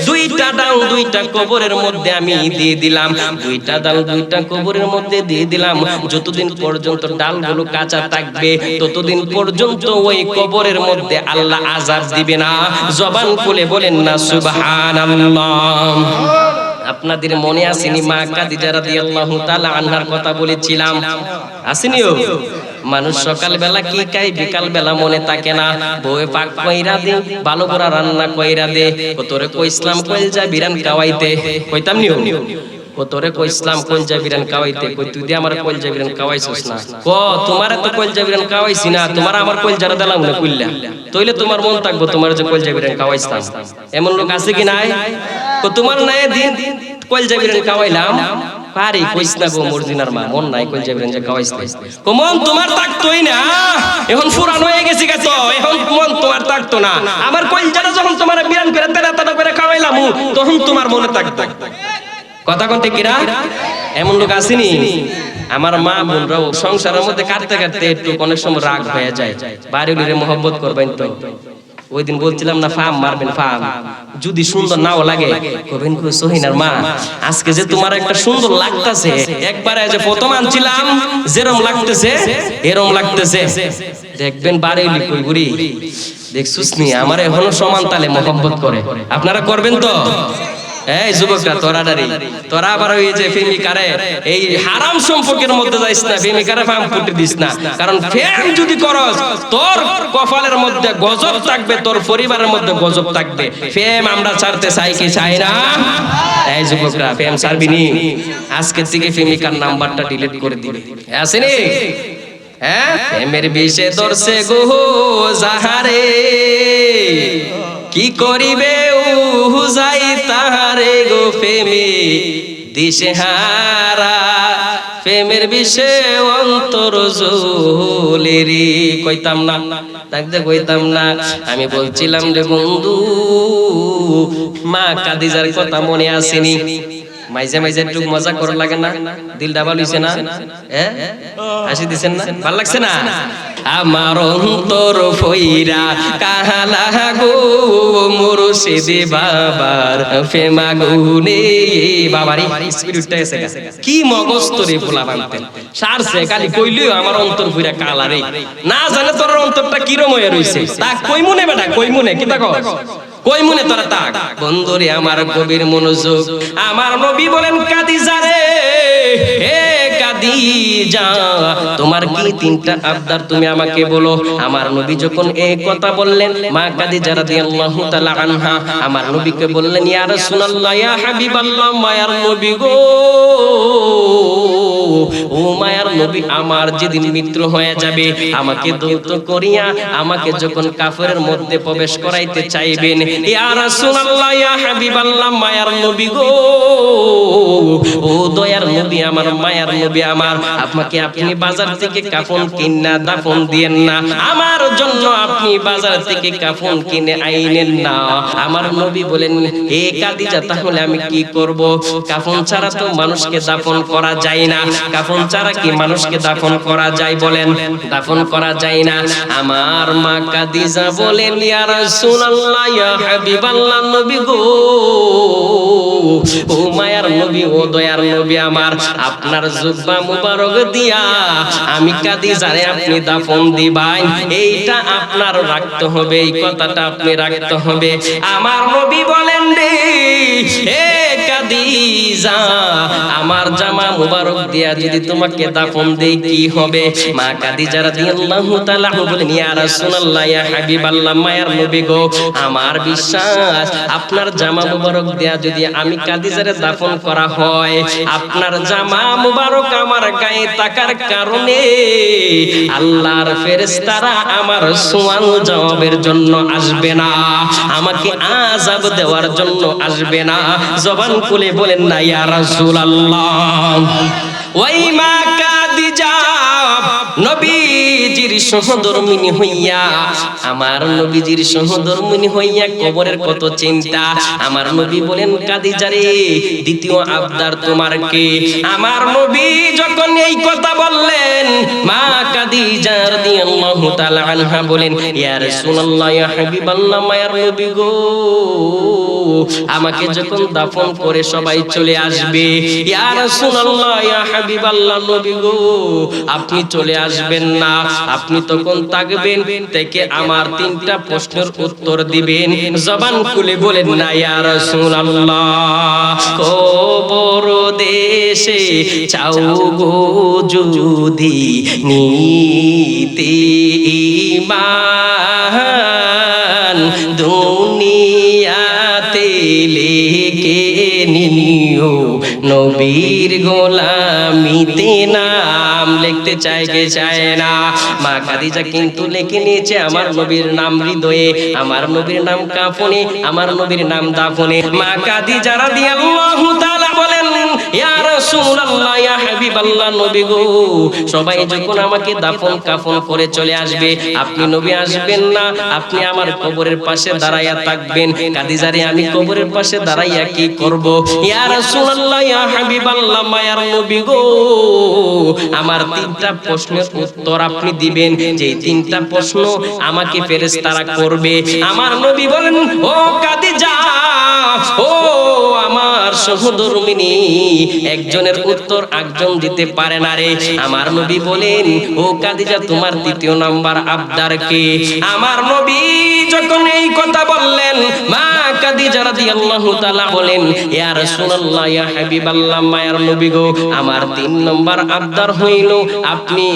দুইটা ডাল দুইটা কবরের মধ্যে আমি দিয়ে দিলাম, দুইটা ডাল দুইটা কবরের মধ্যে দিয়ে দিলাম। যতদিন পর্যন্ত ডালগুলো কাঁচা থাকবে, ততদিন পর্যন্ত ওই কবরের মধ্যে আল্লাহ আযাব দিবে না। জবান খুলে বলেন না সুবহানাল্লাহ। আপনাদের মনে আসেনি মা খাদিজা রাদিয়াল্লাহু তাআলা আনহার কথা বলেছিলাম? আসেনিও? মানুষ সকাল বেলা কি খায়, বিকাল বেলা মনে থাকে না। বউয়ে পাক কইরা দে, ভালো করে রান্না কইরা দে, তোরে কইছিলাম কইল যা বিরান খাওয়াইতে, কইতাম নিও। ও তোরে কইছিলাম কলজা বিরান খাওয়াইতে, কই তুই দিয়ে আমার কলজা বিরান খাওয়াইছস না। ক তোমারে তো কলজা বিরান খাওয়াইছি না, তোমার আমার কলজারা দিলাম না কইলা, তইলে তোমার মন থাকবো তোমার যে কলজা বিরান খাওয়াইছতাম। এমন লোক আছে কি নাই? কো তোমার নাই দিন কলজা বিরান খাওয়াইলাম, পারি কইছ না গো মর্জিনার মা, মন নাই কলজা বিরান যে খাওয়াইছতে। কো মন তোমার থাকতোই না, এখন ফুরান হয়ে গেছি গেছ, এখন মন তোমার থাকতো না। আমার কলজাটা যখন তোমার বিরান করে তেরা তেরা করে খাওয়াইলাম তখন তোমার মনে থাকতো। কথা কোন ঠিক কিনা? এমন লোক আসেনি? আমার মা বোনরাও সংসারের মধ্যে কাটতে কাটতে একটু অনেক সময় রাগ হয়ে যায়। বাড়ির মহব্বত করবেন তো। ওই দিন বলছিলাম না ফার্ম মারবেন, ফার্ম যদি সুন্দর নাও লাগে কবেন কো সোহিনার মা আজকে যে তোমার একটা সুন্দর লাগতেছে, একবারে যে প্রথম আনছিলাম যেরকম লাগতেছে এরকম লাগতেছে, দেখবেন বাড়িলি কই বুড়ি দেখছুস নি আমার এখনো সমান তালে মহব্বত করে। আপনারা করবেন তো? এই যুবকরা তোরা আবার ওই যে প্রেমিকারে এই হারাম সম্পর্কের মধ্যে যাইস না, প্রেমিকারে ফার্ম করতে দিস না। কারণ প্রেম যদি করস তোর কপালের মধ্যে গজব থাকবে, তোর পরিবারের মধ্যে গজব থাকবে। প্রেম আমরা ছাড়তে চাই কি চাই না? এই যুবকরা প্রেম ছাড়বি নি? আজকে থেকে প্রেমিকার নাম্বারটা ডিলিট করে দিবি। আসেনি? হ্যাঁ, প্রেমের বিষে ধরছে গো যাহারে, কি করিবে যাই তাহারে গো প্রেমে দিশেহারা, প্রেমের বিষে অন্তর জ্বলেরি। কইতাম না থাকতে কইতাম না, আমি বলছিলাম রে বন্ধু মা কাদিজার কথা মনে আসেনি? মাইজে মাইজে একটু মজা করা লাগে না? দিল ডাবা লইছে না? হ্যাঁ হাসি দিছেন না? ভাল লাগছে না? আমার অন্তর ফইরা কাহালা গো মুর্শিদি বাবার ফেমাগুনে। বাবারি স্পিরিটটা এসে গেছে, কি মগজ তোরে পোলা বানতেন সারছে খালি কইলিও আমার অন্তর ফইরা কালারে। না জানে তোর অন্তরটা কি রকম হয়ে রইছে, তা কই মনে বেটা কই মনে কি তা কস কই মনে তোরা তাক। বন্ধুরে আমার গভীর মনোযোগ, আমার নবী বলেন কাদিজা রে, হে কাদিজা তোমার কি তিনটা আবদার তুমি আমাকে বলো। আমার নবী যখন এই কথা বললেন, মা কাদিজা রাদিয়াল্লাহু তাআলা আনহা আমার নবীকে বললেন, ইয়া রাসূলুল্লাহ ইয়া হাবিবাল্লাহ, মায়ার নবী গো, ও মায়ার নবী আমার যেদিন মৃত্যু হয়ে যাবে আমাকে দৌত করিয়া আমাকে যখন কাফেরের মধ্যে প্রবেশ করাইতে চাইবেন, ইয়া রাসূলুল্লাহ ইয়া হাবিবাল্লাহ, মায়ার নবী গো, ও দয়ার নবী আমার, মায়ার নবী আমার, আপনাকে আপনি বাজার থেকে কাফন কিনা দাফন দিয়েন না, আমার জন্য আপনি বাজার থেকে কাফন কিনে আইনেন না। আমার নবী বলেন, হে কাদিজা তাহলে আমি কি করব? কাফন ছাড়া তো মানুষকে দাফন করা যায় না, কাফন ছাড়া কি মানুষকে দাফন করা যায়? বলেন দাফন করা যায় না। আমার মা কাদিজা বলেন, ইয়া রাসূলুল্লাহ ইয়া হাবিবাল্লাহ, নবী গো, ও মায়ার নবী, ও দয়ার নবী আমার, আপনার জুব্বা মুবারক দিয়া আমি কাদিজারে আপনি দাফন দিবেন, এইটা আপনার রাখতে হবে, এই কথাটা আপনি রাখতে হবে। আমার নবী বলেন রে, হে কাদিজা আমার জামা মুবারক দিয়া যদি তোমাকে দাফন দেই কি হবে? মা কাদিজা রাদিয়াল্লাহু তাআলা বলেন, ইয়া রাসূলুল্লাহ ইয়া হাবিবাল্লাহ, মায়ার নবী গো, আমার বিশ্বাস আপনার জামা মুবারক দিয়া যদি আমি কাদিজারে দাফন করা হয়, আপনার জামা মুবারক আমার গায়ে থাকার কারণে আল্লাহর ফেরেশতারা আমার সুয়াল জবাবের জন্য আসবে না, আমাকে আযাব দেওয়ার জন্য আসবে না। জবান খুলে বলেন না ইয়া রাসূলুল্লাহ। ওই মা কাদিজা নবীজির সহধর্মিণী হইয়া, আমার নবীজির সহধর্মিণী হইয়া কবরের কত চিন্তা। আমার নবী বলেন, কাদিজা রে দ্বিতীয় আবদার তোমার কি? আমার নবী যখন এই কথা বললেন, মা কাদিজা রাদিয়াল্লাহু তাআলা আনহা বলেন, ইয়া রাসূলুল্লাহ ইয়া হাবিবাল্লাহ, মায়ার নবী গো, আমাকে যখন দাফন করে সবাই চলে আসবে, ইয়া রাসূলুল্লাহ ইয়া হাবিবাল্লাহ, নবী গো, আপনি চলে আসবেন না, আপনি তখন থাকবেন থেকে আমার তিনটা প্রশ্নের উত্তর দিবেন। জবান খুলে বলেন না ইয়া রাসূলুল্লাহ, কবর দেশে চাও গো যদি নিতে ঈমান, দুনিয়াতে লেকে নিও নবীর গোলামিতে নাম লিখতে চায় কে চায় না? মা খাদিজা কিন্তু লিখে নিয়েছে আমার নবীর নাম হৃদয়ে, আমার নবীর নাম কাফনে, আমার নবীর নাম দাফনে। মা খাদিজা রাদিয়াল্লাহু তাআলা বলেন, ইয়া রাসূলুল্লাহ, ইয়া হাবিবাল্লাহ, নবী গো, সবাই যখন আমাকে দাফন কাফন করে চলে আসবে, আপনি নবী আসবেন না, আপনি আমার কবরের পাশে দাঁড়াইয়া থাকবেন। খাদিজারে আমি কবরের পাশে দাঁড়াইয়া কি করব? ইয়া রাসূলুল্লাহ, ইয়া হাবিবাল্লাহ, মায়ার নবী গো, আমার তিনটা প্রশ্নের উত্তর আপনি দিবেন, যে তিনটা প্রশ্ন আমাকে ফেরেশতারা করবে। আমার নবী বলেন, ও খাদিজা, ও আমার সহধর্মিনী, একজনের উত্তর একজন দিতে পারে না রে। আমার নবী বলেন, ও খাদিজা, তোমার দ্বিতীয় নাম্বার আবদার কে? আমার নবী যখন এই কথা বললেন, মা খাদিজা রাদিয়াল্লাহু তাআলা বলেন, ইয়া রাসূলুল্লাহ, ইয়া হাবিবাল্লাহ, মায়ার নবী গো, আমার তিন নম্বর আবদার হইল, আপনি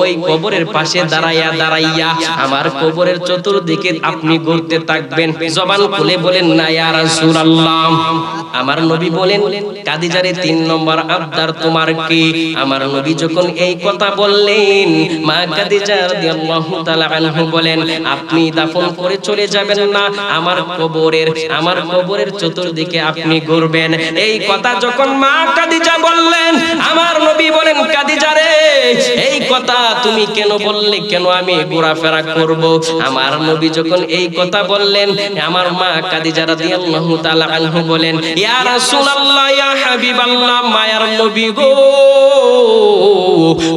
ওই কবরের পাশে দাঁড়াইয়া আমার কবরের চতুর্দিকে আপনি ঘুরতে থাকবেন। জবান খুলে বলেন না ইয়া রাসূলুল্লাহ। আমার নবী বলেন, খাদিজারে তিন নম্বর আবদার তোমার কি? আমার নবী যখন এই কথা বললেন, মা খাদিজা রাদিয়াল্লাহু তাআলা আনহা বলেন, আপনি দাফন করে চলে যাবেন না, আমার কবরের চতুর্দিকে আপনি ঘুরবেন। এই কথা যখন মা খাদিজা বললেন, আমার নবী বলেন, খাদিজা রে, এই কথা তুমি কেন বললে? কেন আমি ঘোরাফেরা করব? আমার নবী যখন এই কথা বললেন, আমার মা খাদিজা রাদিয়াল্লাহু তাআলা আনহা বলেন, ইয়া রাসূলুল্লাহ, ইয়া হাবিবাল্লাহ, মায়ার নবী গো,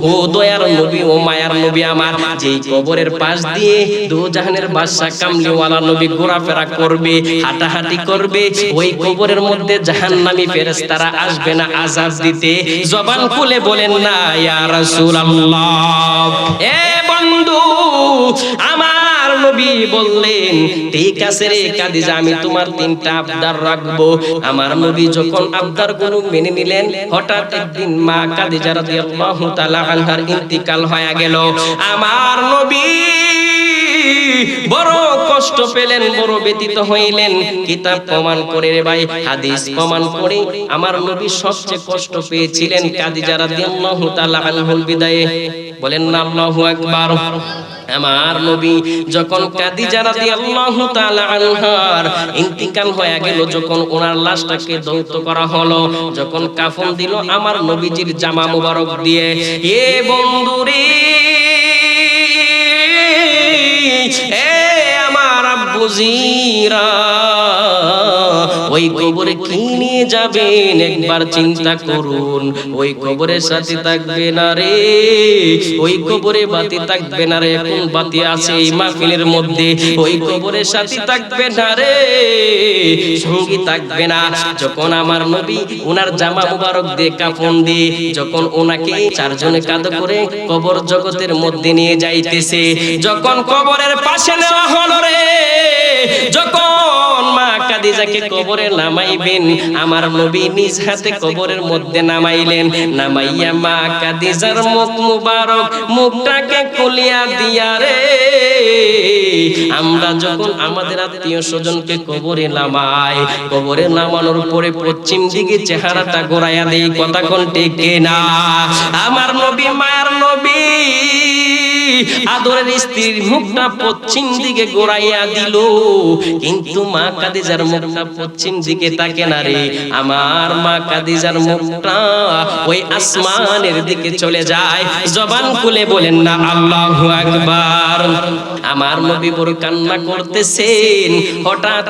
ও দয়ার নবী, ও মায়ার নবী আমার, যেই কবরের পাশ দিয়ে দোজাহানের বাদশা কামলিওয়ালা নবী ঘোরাফেরা করবে, হাঁটাহাঁটি করবে, ওই কবরের মধ্যে জাহান্নামী ফেরেশতারা আসবে না আযাব দিতে? জবান খুলে বলেন না ইয়া রাসূলুল্লাহ। এ বন্ধু, আমার নবী বললেন, ঠিক আছে রে খাদিজা, আমি তোমার তিনটা আবদার রাখবো। আমার নবী যখন আবদার গুলো মেনে নিলেন, হঠাৎ একদিন মা খাদিজা রাদিয়াল্লাহু তাআলা আনহার ইন্তিকাল হয়ে গেল। আমার নবী বড় কষ্ট পেলেন, বড় ব্যথিত হইলেন। কিতাব প্রমাণ করে রে ভাই, হাদিস প্রমাণ করে, আমার নবী সবচেয়ে কষ্ট পেয়েছিলেন খাদিজা রাদিয়াল্লাহু তাআলা আনহার বিদায়ে। বলেন না আল্লাহু আকবার। আমার নবী যখন খাদিজা রাদিয়াল্লাহু তাআলা আনহার ইন্তিকাল হয়ে গেল, যখন ওনার লাশটাকে দগ্ধ করা হলো, যখন কাফন দিল আমার নবীজির জামা মোবারক দিয়ে, এ বন্ধুরে, এ আমার আব্বুজিরা, ওই কবরে কি নিয়ে যাবেন একবার চিন্তা করুন। ওই কবরের সাথে থাকবে না রে, ওই কবরে বাতি থাকবে না রে। এখন বাতি আছে এই মাহফিলের মধ্যে, ওই কবরের সাথে থাকবে না রে, সঙ্গী থাকবে না। যখন আমার নবী ওনার জামা মুবারক দিয়ে কাফন দিয়ে যখন ওনাকে চারজনে কাঁধে করে কবর জগতের মধ্যে নিয়ে যাইতেছে, যখন কবরের পাশে নেওয়া হলো রে, যখন মা খাদিজাকে কবরে নামাইবেন, আমার নবী নিজ হাতে কবরের মধ্যে নামাইলেন। নামাইয়া মা খাদিজার মুখ মুবারক, মুখটাকে খুলিয়া দিয়া রে, আমরা যখন আমাদের আত্মীয় স্বজনকে কবরে নামাই, কবরে নামানোর পরে পশ্চিম দিকে চেহারাটা ঘোরাইয়া দেই, কথা কোন ঠিক না? আমার নবী, মায়ার নবী আদরের স্ত্রীর মুখটা পশ্চিম দিকে ঘোরাইয়া দিল, কিন্তু মা খাদিজার মুখটা পশ্চিম দিকে তাকে না রে। আমার মা খাদিজার মুখটা ওই আসমানের দিকে চলে যায়। জবান খুলে বলেন না আল্লাহু আকবার। আমার নবী বড় কান্না করতেছেন। হঠাৎ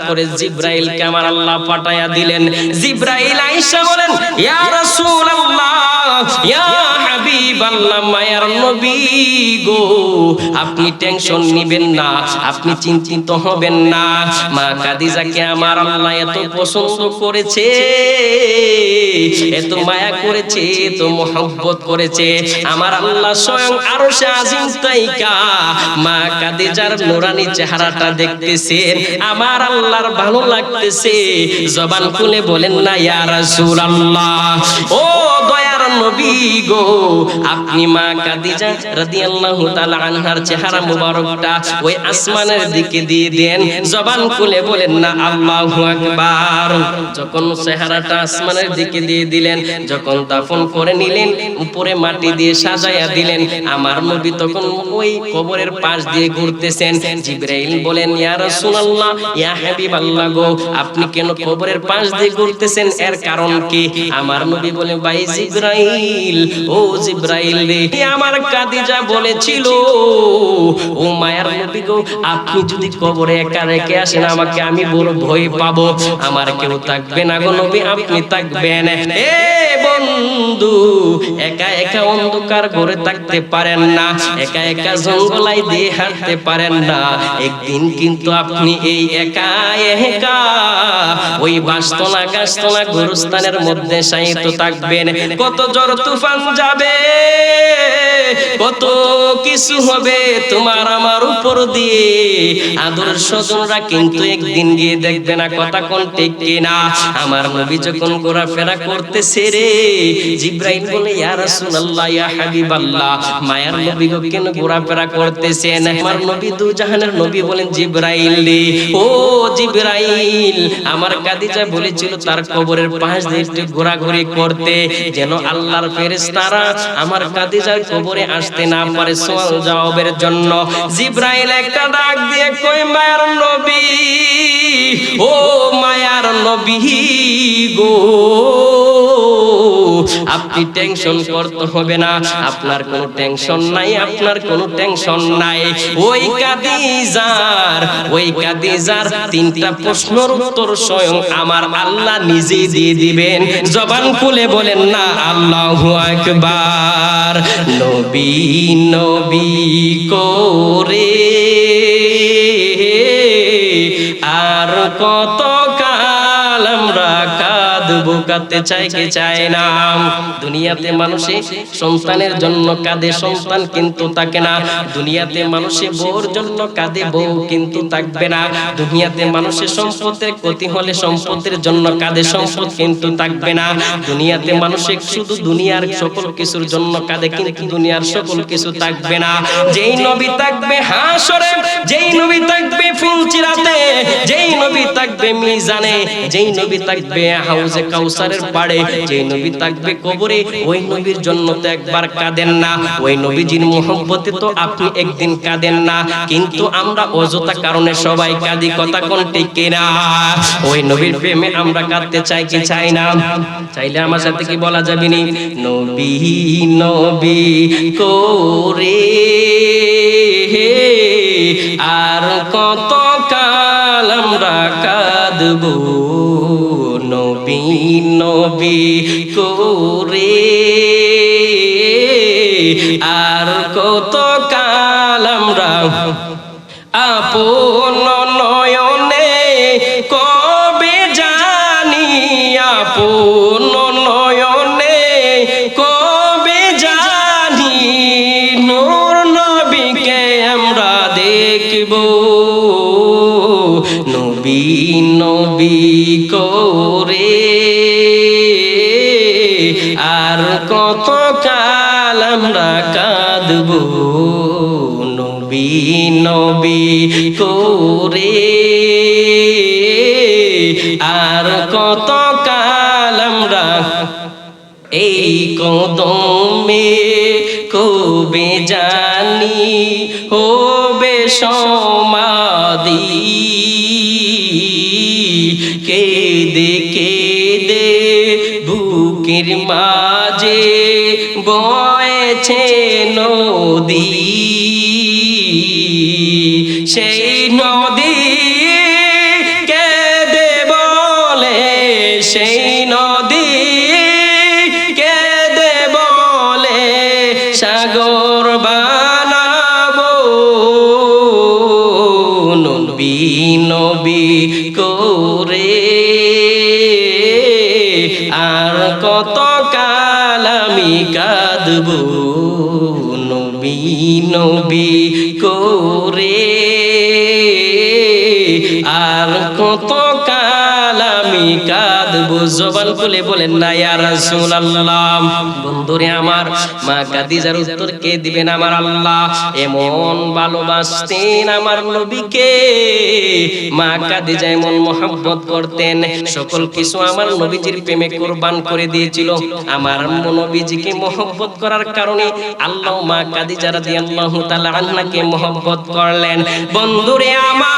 করে জিবরাইলকে আমার আল্লাহ পাঠায়া দিলেন। জিবরাইল আয়েশা বলেন, ইয়া রাসূলুল্লাহ, ইয়া হাবিবাল্লাহ, মায়ার নবী গো, আপনি টেনশন নিবেন না, আপনি চিন্তিত হবেন না। মা খাদিজাকে আমার আল্লাহ এত পছন্দ করেছে, এত মায়া করেছে, এত মহব্বত করেছে। আমার আল্লাহ স্বয়ং আরশে আজিম তাইকা মা খাদিজার নুরানি চেহারাটা দেখতেছেন, আমার আল্লাহর ভালো লাগতেছে। জবান খুলে বলেন না ইয়া রাসূলুল্লাহ। ও দয়ার নবী গো, আপনি মা খাদিজা রাদিয়াল্লাহু তাআলা আনহার চেহারা মুবারকটা ওই আসমানের দিকে দিয়ে দেন, জবান খুলে বলেন না আল্লাহু আকবার। যখন চেহারাটা আসমানের দিকে দিয়ে দিলেন, যখন দাফন করে নিলেন, উপরে মাটি দিয়ে সাজায়া দিলেন, আমার নবী তখন ওই কবরের পাশ দিয়ে ঘুরতেছেন। জিবরাইল বলেন ইয়া রাসূলুল্লাহ, ইয়া হাবিবাল্লাহ গো, আপনি কেন কবরের পাশ দিয়ে ঘুরতেছেন, এর কারণ কি? আমার নবী বলেন ভাই জিবরাইল, ও জিবরাইল রে, আমার খাদিজা বলেছিল ও মায়ার নবী গো, আপনি যদি কবরে একা রেখে আসেন আমাকে, আমি বড় ভয় পাবো, আমার কেউ থাকবে না গো নবী, আপনি থাকবেন। এ বন্ধু, একা একা অন্ধকার ঘরে থাকতে পারেন না, একা একা জঙ্গলাই দিয়ে হাঁটতে পারেন না, একদিন কিন্তু আপনি এই একা একা ওই বাসতলা গাছতলা গোরস্থানের মধ্যে শায়িত থাকবেন। কত ঝড় তুফান যাবে, কত কিছু হবে তোমার আমার উপর দিয়ে, আদরের স্বজনরা কিন্তু একদিন গিয়ে দেখবে না, কথা কোন ঠিক কিনা? আমার নবী যখন ঘোরাফেরা করতেছে রে, জিবরাইল বলে ইয়া রাসূলুল্লাহ, ইয়া হাবিবাল্লাহ, মায়ার নবী গো কেন ঘোরাফেরা করতেছেন? আমার নবী দু জাহানের নবী বলেন জিবরাইল রে, ও জিবরাইল, আমার খাদিজা বলেছিল তার কবরের পাশ দিয়ে একটু ঘোরাঘুরি করতে, যেন আল্লাহর ফেরেশতারা আমার খাদিজার কবরে আসতে না পারে সওয়াল জবাবের জন্য। জিবরাইল একটা ডাক দিয়ে কই মায়ার নবী, ও মায়ার নবী গো, আপনি টেনশন করতে হবে না, আপনার কোনো টেনশন নাই, আপনার কোনো টেনশন নাই। ওই খাদিজার তিনটা প্রশ্নের উত্তর স্বয়ং আমার আল্লাহ নিজে দিয়ে দিবেন। জবান খুলে বলেন না আল্লাহু আকবার। নবী নবী করে আর কত কাল আমরা কাঁদবো, কাঁদতে চাই কি চাই না? দুনিয়াতে মানুষে সন্তানের জন্য কাঁদে, সন্তান কিন্তু থাকে না। দুনিয়াতে মানুষে বউর জন্য কাঁদে, বউ কিন্তু থাকবে না। দুনিয়াতে মানুষের সম্পদের ক্ষতি হলে সম্পদের জন্য কাঁদে, সম্পদ কিন্তু থাকবে না। দুনিয়াতে মানুষে শুধু দুনিয়ার সকল কিছুর জন্য কাঁদে, কিন্তু দুনিয়ার সকল কিছু থাকবে না। যেই নবী থাকবে হাসরে, যেই নবী থাকবে ফুলচিরাতে, যেই নবী থাকবে মিজানে, যেই নবী থাকবে হাউজে কাউসারের পাড়ে, যেই নবী থাকবে কবরে, ওই নবীর জন্য তো একবার কাঁদেন না। ওই নবীজির মুহাব্বতে তো আপনি একদিন কাঁদেন না, কিন্তু আমরা অযথা কারণে সবাই কাঁদি, কথা কোন ঠিক কিনা? ওই নবীর প্রেমে আমরা কাঁদতে চাই কি চাই না? চাইলে আমার সাথে কি বলা যাবে নি? নবী নবী করে আর কত কাল আমরা কাঁদবো, নবী নবী করে আর কত কাল আমরা আপন নয়নে কবে জানি, আপন নয়নে কবে জানি নূর নবীকে আমরা দেখব, নবী নবী করে আর কত কাল আমরা কাঁদবো, নবী নবী করে আর কত কাল আমরা এই কদমে কবে জানি হবে সমাধি, কেঁদে কেঁদে বুকের মাঝে বয়েছে নদী, সেই নদী কেঁদে বলে, সেই নদী কেঁদে বলে সাগর বানাবো, নবী নবী করে আর কত কাল আমি কাঁদবো, নবী নবী করে আর কত কাল আমি কাঁদবো। দেবো, জবান খুলে বলেন না ইয়া রাসূলুল্লাহ। বন্ধুরে আমার, মা খাদিজার উত্তর কে দিবেন? আমার আল্লাহ। এমন ভালোবাসতেন আমার নবীকে, মা খাদিজা এমন মহব্বত করতেন, সকল কিছু আমার নবীজির প্রেমে কুরবান করে দিয়েছিল। আমার নবীজিকে মহব্বত করার কারণে আল্লাহ মা খাদিজা রাদিয়াল্লাহু তাআলা আনহাকে মহব্বত করলেন। বন্ধুরে আমার,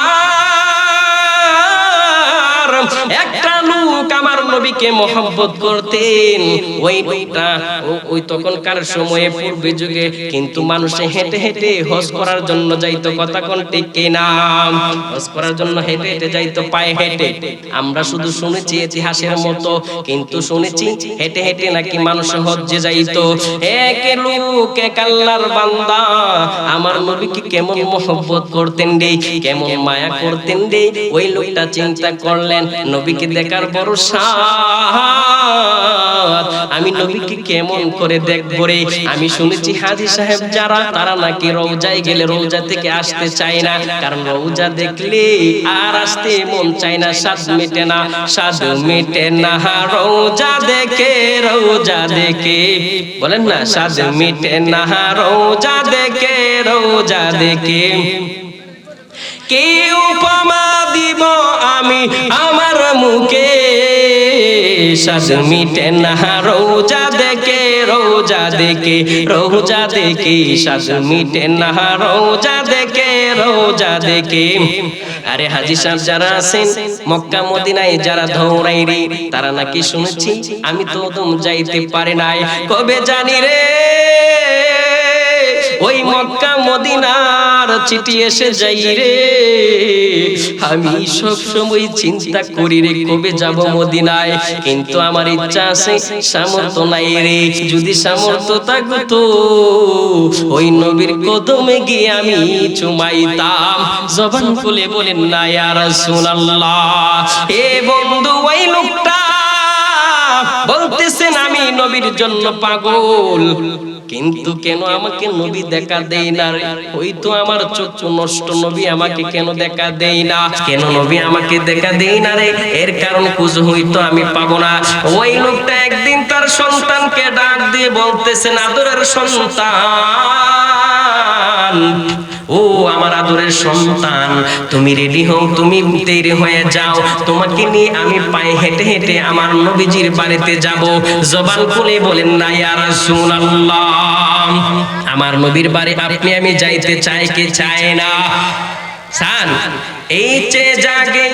একটা লোক আমার নবীকে মহব্বত করতেন, ওই লোকটা ওই তখনকার সময়ে পূর্বে যুগে কিন্তু মানুষে হেঁটে হেঁটে হজ করার জন্য যাইতো। কথা কোন ঠিক কিনা? হজ করার জন্য হেঁটে হেঁটে যাইতো, পায়ে হেঁটে। আমরা শুধু শুনেছি ইতিহাসের মতো, কিন্তু শুনেছি হেঁটে হেঁটে নাকি মানুষ হজ্জে যাইতো। এক লোক, এক আল্লাহর বান্দা আমার নবীকে কেমন মহব্বত করতেন রে, কেমন মায়া করতেন রে। ওই লোকটা চিন্তা করলেন, নবীকে দেখার বড় সাধ, আমি নবীকে কেমন করে দেখব রে। আমি শুনেছি হাজী সাহেব যারা, তারা নাকি রওজায় গেলে রওজা থেকে আসতে চায় না, কারণ রওজা দেখলে আর আসতে মন চায় না, স্বাদ মেটে না, স্বাদ মেটে না রওজা দেখে, রওজা দেখে। বলেন না, স্বাদ মেটে না রওজা দেখে, রওজা দেখে। কি উপমা দিব আমি আমার মুখে, স্বাদ মিটে না রওজা দেখে, রওজা দেখে, রওজা দেখে, স্বাদ মিটে না রওজা দেখে, রওজা দেখে। আরে হাজী সাহেব যারা আছেন মক্কা মদিনায় যারা ধৌরাই রে, তারা নাকি শুনেছি আমি তো ওদম যাইতে পারে নাই, কবে জানি রে ওই মক্কা মদিনার চিঠি এসে যাই রে। আমি সব সময় চিন্তা করি রে কবে যাব মদিনায়, কিন্তু আমার ইচ্ছা আছে, সামর্থ্য নাই রে। যদি সামর্থ্য থাকতো ওই নবীর কদমে গিয়ে আমি চুমাইতাম। জবান খুলে বলেন না ইয়া রাসূলুল্লাহ। এ বন্ধু, ওই লোকটা বলতেছেন আমি নবীর জন্য পাগল, কিন্তু কেন আমাকে নবী দেখা দেয় না রে? হয়তো আমার চক্ষু নষ্ট, নবী আমাকে কেন দেখা দেয় না? কেন নবী আমাকে দেখা দেয় না রে? এর কারণ খুঁজে হয়তো আমি পাবো না। ওই লোকটা একদিন তার সন্তানকে ডাক দিয়ে বলতেছেন, আদরের সন্তান, ও আমার আদরের সন্তান, তুমি রেডি হও, তুমি তৈরি হয়ে যাও, তোমাকে নিয়ে আমি পায়ে হেঁটে হেঁটে আমার নবীজির বাড়িতে যাব। জবান খুলে বলেন না ইয়া রাসূলুল্লাহ। আমার নবীর বাড়ি আপনি আমি যাইতে চাই কি চাই না? চান? এই চে জাগে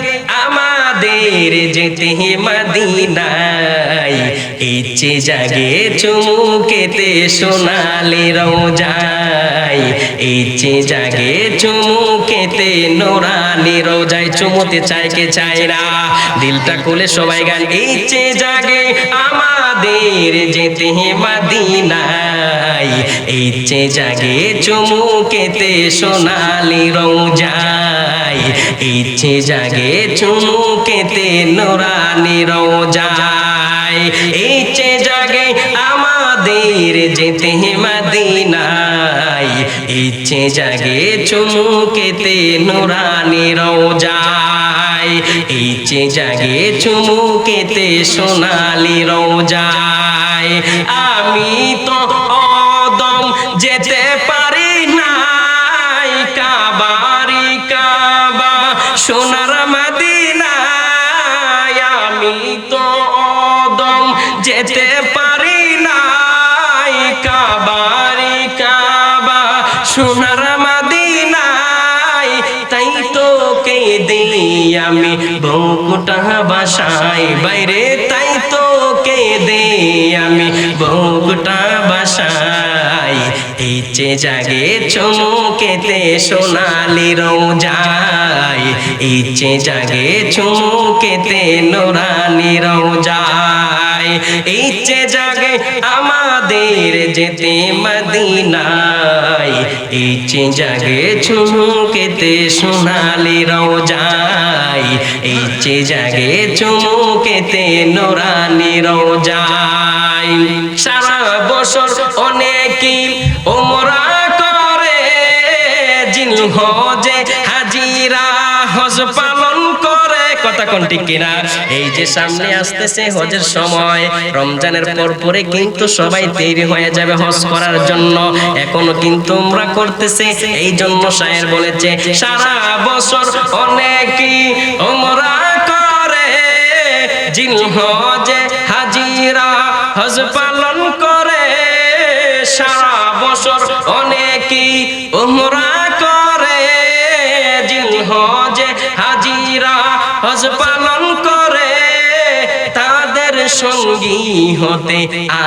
আমাদের যেতে মদিনায়, এই চে জাগে চুমুকেতে সোনালি রওজায়, এই চে জাগে চুমুকেতে নোরানি রওজায়। চুমুতে চাই কে চায় না? দিলটা খুলে সবাই গান। এই চে জাগে আমাদের যেতে মদিনায়, এই চে জাগে চুমুকেতে সোনালি রওজায়, এই চে জাগে চুমুকেতে নোরানি রওজায়, এই চে জাগে আমাদের যেতে মদিনায়, এই চে জাগে চুমুকেতে নোরানি রওজায়, এই চে জাগে চুমুকেতে সোনালি রওজায়। আমি তো অদম যেতে পারি নাই, কাবারি কাবা সোনার মদিনায়, আমি তো অদম যেতে পারি নাই, কাবারি কাবা সোনার মদিনায়। তাই তো কে দিই আমি বউটা বাসায় বাইরে, তাই তো কে দিই আমি বউটা বাসায়, এই চে জাগে চুমুকেতে সোনালি রওজায়, এই চে জাগে চুমুকেতে নোরানি রওজায়, এই চে জাগে আমাদের যেতে মদিনায়, এই চে জাগে চুমুকেতে সোনালি রওজায়, এই চে জাগে চুমুকেতে নোরানি রওজায়। সারা বছর অনেকেই ওমরা করে, জিলহজে হাজিরা হজ পালন করে। কথা কোন ঠিক কিনা? এই যে সামনে আসতেছে হজের সময়, রমজানের পরে কিন্তু সবাই তৈরি হয়ে যাবে হজ করার জন্য, এখনো কিন্তু উমরা করতেছে। এই জন্য শায়ের বলেছে সারা বছর অনেকেই উমরা করে, জিলহজে হাজিরা হজ পালন করে। সারা বছর অনেকেই উমরা করে, জিলহজে হাজিরা হজ পালন করে। তাদের সঙ্গী হতে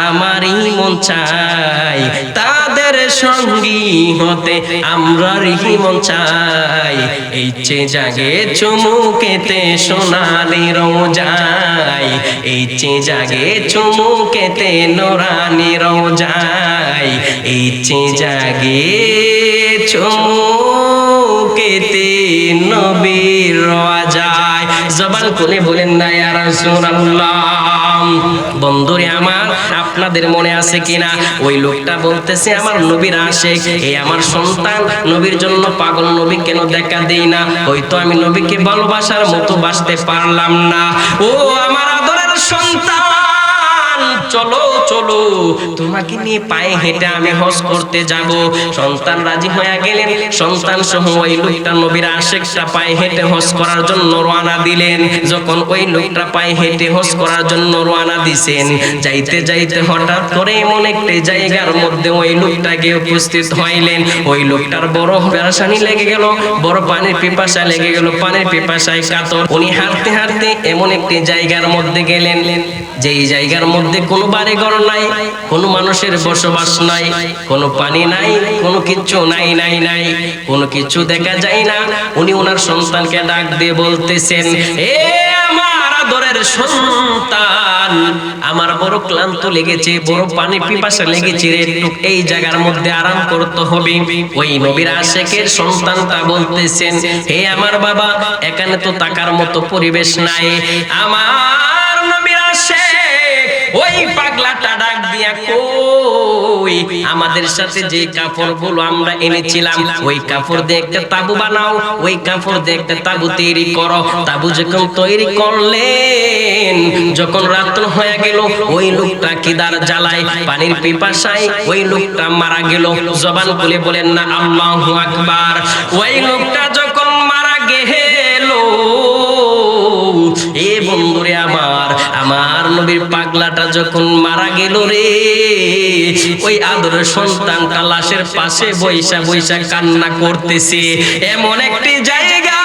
আমারই মন চাই, তাদের সঙ্গী হতে আমরারই মন চাই। এই চে জাগে চুমুকেতে সোনালি রোজায়, এই চে জাগে চুমুকেতে নোরানি রোজায়, এই চে জাগে চুমুকেতে নবীর রোজায়। জবান খুলে বলেন না ইয়া রাসূলুল্লাহ। বন্ধুরে আমার, আপনাদের মনে আছে কিনা ওই লোকটা বলতেছে আমার নবীর আশিক, এই আমার সন্তান নবীর জন্য পাগল, নবী কেন দেখা দেই না? হয়তো আমি নবীকে ভালোবাসার মতো বাসতে পারলাম না। ও আমার আদরের সন্তান, চলো চলো, তোমাকে নিয়ে পায়ে হেঁটে আমি হজ করতে যাব। সন্তান রাজি হয়ে গেলেন, সন্তান সহ ওই লোকটা নবীর আশিকটা পায়ে হেঁটে হজ করার জন্য রওনা দিলেন। যখন ওই লোকটা পায়ে হেঁটে হজ করার জন্য রওনা দিছেন, যাইতে যাইতে হঠাৎ করে এমন একটা জায়গার মধ্যে ওই লোকটা গিয়ে উপস্থিত হইলেন। ওই লোকটার বড় পেরেশানি লেগে গেল, বড় পানির পিপাসা লেগে গেল, পানির পিপাসায় কাতর। উনি হাঁটতে হাঁটতে এমন একটি জায়গার মধ্যে গেলেন, যেই জায়গার মধ্যে কোনো বাড়িঘর নাই, কোনো মানুষের বসবাস নাই, কোনো পানি নাই, কোনো কিছু নাই নাই নাই, কোনো কিছু দেখা যায় না। উনি ওনার সন্তানকে ডাক দিয়ে বলতেছেন, এ আমার আদরের সন্তান, আমার বড় ক্লান্ত লেগেছে, বড় পানি পিপাসা লেগেছে রে, একটু এই জায়গার মধ্যে আরাম করতে হবে। ওই নবীর আশিকের সন্তানটা বলতেছেন, হে আমার বাবা, এখানে তো থাকার মতো পরিবেশ নাই। আমার নবীর আশিক ওই পাগলাটা ডাক দিয়া কই, আমাদের সাথে যে কাপড়গুলো আমরা এনেছিলাম ওই কাপড় দিয়ে একটা তাবু বানাও, ওই কাপড় দিয়ে একটা তাবু তৈরি করো। তাবু যখন তৈরি করলেন, যখন রাত হয়ে গেল, ওই লোকটা কিদার জ্বালায় পানির পিপাসায় ওই লোকটা মারা গেল। জবান খুলে বলেন না আল্লাহু আকবার। ওই লোকটা যখন মারা গেল, এ বন্ধুরে আমার, আমার নবীর পাগলাটা যখন মারা গেল রে, ওই আদরের সন্তানটা লাশের পাশে বইসা বইসা কান্না করতেছে। এমন একটি জায়গা,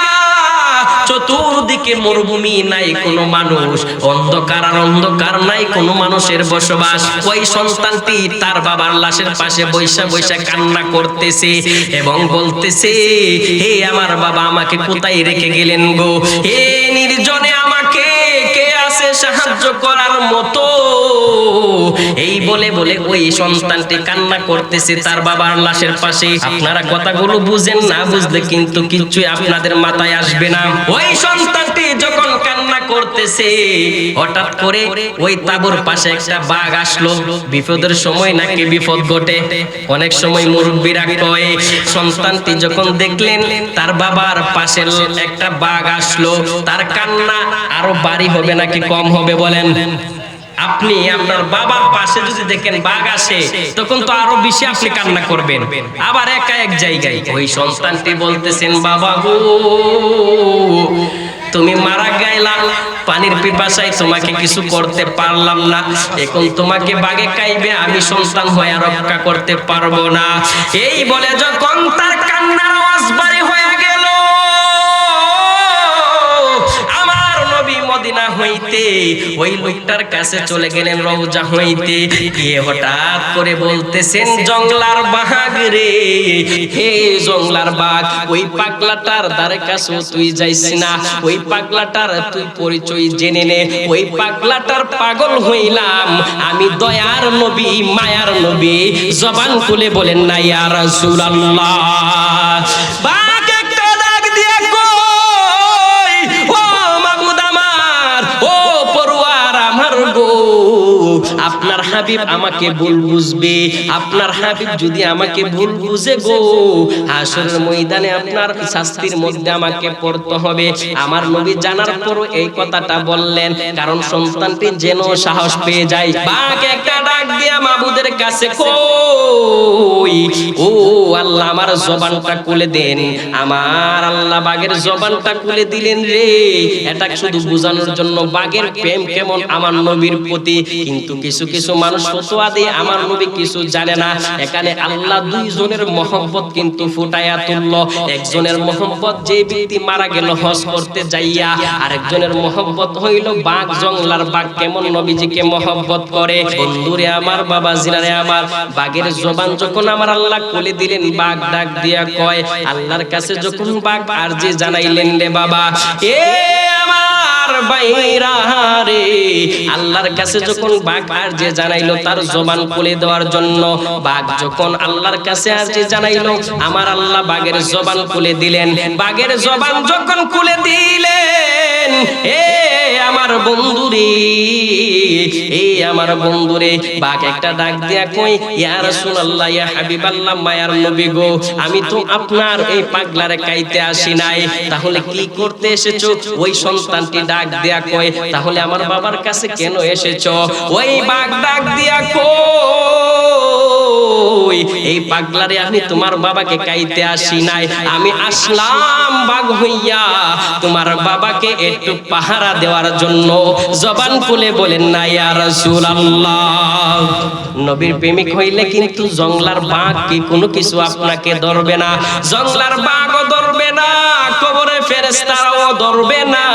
চতুর্দিকে মরুভূমি, নাই কোনো মানুষ, অন্ধকার আর অন্ধকার, নাই কোনো মানুষের বসবাস। ওই সন্তানটি তার বাবার লাশের পাশে বইসা বইসা কান্না করতেছে এবং বলতেছে, হে আমার বাবা, আমাকে কোথায় রেখে গেলেন গো? হে নির্জনে আমাকে কে আছে সাহায্য করার মতো? এই বলে বলে ওই সন্তানটি কান্না করতেছে তার বাবার লাশের পাশে। আপনারা কথাগুলো বুঝেন, না বুঝলে কিন্তু কিচ্ছুই আপনাদের মাথায় আসবে না। ওই সন্তানটি যখন কান্না করতেছে, হঠাৎ করে ওই তাঁবুর পাশে একটা বাঘ আসলো। বিপদের সময় নাকি বিপদ ঘটে, অনেক সময় মুরব্বীরা কয়। সন্তানটি যখন দেখলেন তার বাবার পাশে একটা বাঘ আসলো, তার কান্না আরো বাড়ি হবে নাকি কম হবে বলেন? আপনি আপনার বাবার পাশে যদি দেখেন বাঘ আসে, তখন তো আরো বেশি আপনি কান্না করবেন, আবার একা এক জায়গায়। ওই সন্তানটি বলতেছেন, বাবা গো, তুমি মারা গেলা, পানির পিপাসায় তোমাকে কিছু করতে পারলাম না, এখন তোমাকে বাঘে খাইবে, আমি সন্তান হয়ে রক্ষা করতে পারবো না। এই বলে যখন তার কান্নার আওয়াজ বাড়ি হয়ে গেল, আমার নবী মদিনা হইতে ওই লোকটার কাছে চলে গেলেন, রওজা হইতে গিয়ে হঠাৎ করে বলতেছেন, জংলার বাঘ রে, হে জংলার বাঘ, ওই পাগলাটার দ্বারে কাছে তুই যাইস না, ওই পাগলাটার তুই পরিচয় জেনে নে। ওই পাগলাটার পাগল হইলাম আমি, দয়ার নবী, মায়ার নবী। জবান খুলে বলেন না ইয়া রাসূলুল্লাহ। বাঘ একটা ডাক দিয়া কই, ও মাবুদ আমার, ও পরওয়ার আমার গো, আপনার হাবিব আমাকে ভুল বুঝবে, আপনার হাবিব যদি আমাকে ভুল বুঝে গো, হাসরের ময়দানে আপনার শাস্তির মধ্যে আমাকে পড়তে হবে। আমার নবী জানার পরও এই কথাটা বললেন, কারণ সন্তানটি যেন সাহস পেয়ে যায়। বাঘ একটা ডাক দিয়া মাবুদের কাছে, কই ও আল্লাহ আমার জবানটা খুলে দেন। আমার আল্লাহ বাঘের জবানটা খুলে দিলেন রে। এটা শুধু বোঝানোর জন্য বাঘের প্রেম কেমন আমার নবীর প্রতি। কিন্তু কিছু কিছু মানুষ ফতোয়া দিয়ে আমার নবী কিছু জানে না। এখানে আল্লাহ দুইজনের মহব্বত কিন্তু ফুটায়া তুলল। একজনের মহব্বত যে ব্যক্তি মারা গেল হজ করতে যাইয়া, আরেকজনের মহব্বত হইল বাঘ, জংলার বাঘ কেমন নবীজিকে মহব্বত করে। বন্ধুরে আমার, বাবা জিনারে আমার, বাঘের জবান যখন আমার আল্লাহ খুলে দিলেন, বাঘ ডাক দিয়া কয়, আল্লাহর কাছে যখন বাঘ আরজি জানাইলেন রে বাবা, এ আমার বাইরা রে, আল্লাহর কাছে যখন বাঘ আরজি জানাইলো তার জবান খুলে দেওয়ার জন্য, বাঘ যখন আল্লাহর কাছে আরজি জানাইলো, আমার আল্লাহ বাঘের জবান খুলে দিলেন। বাঘের জবান যখন খুলে দিলেন, এ আমার বন্ধুরে, এ আমার বন্ধুরে, বাঘ একটা ডাক দিয়া কই, ইয়া রাসূলুল্লাহ, ইয়া হাবিবাল্লাহ, মায়ার নবী গো, আমি তো আপনার এই পাগলারে কাইতে আসি নাই, তাহলে কি করতে এসেছো? ওই সন্তানটি ডাক দিয়া কই, তাহলে আমার বাবার কাছে কেন এসেছো? ওই বাঘ ডাক দিয়া কই, এই পাগলারে আমি তোমার বাবাকে কাইতে আসি নাই, আমি আসলাম বাঘ হইয়া তোমার বাবাকে একটু পাহারা দেওয়ার জন্য। জবান খুলে বলেন না ইয়া রাসূলুল্লাহ। নবীর প্রেমিক হইলে কিন্তু জংলার বাঘ কি কোনো কিছু আপনাকে ধরবে না, জংলার বাঘও ধরবে না, কবরে ফেরেশতারাও ধরবে না।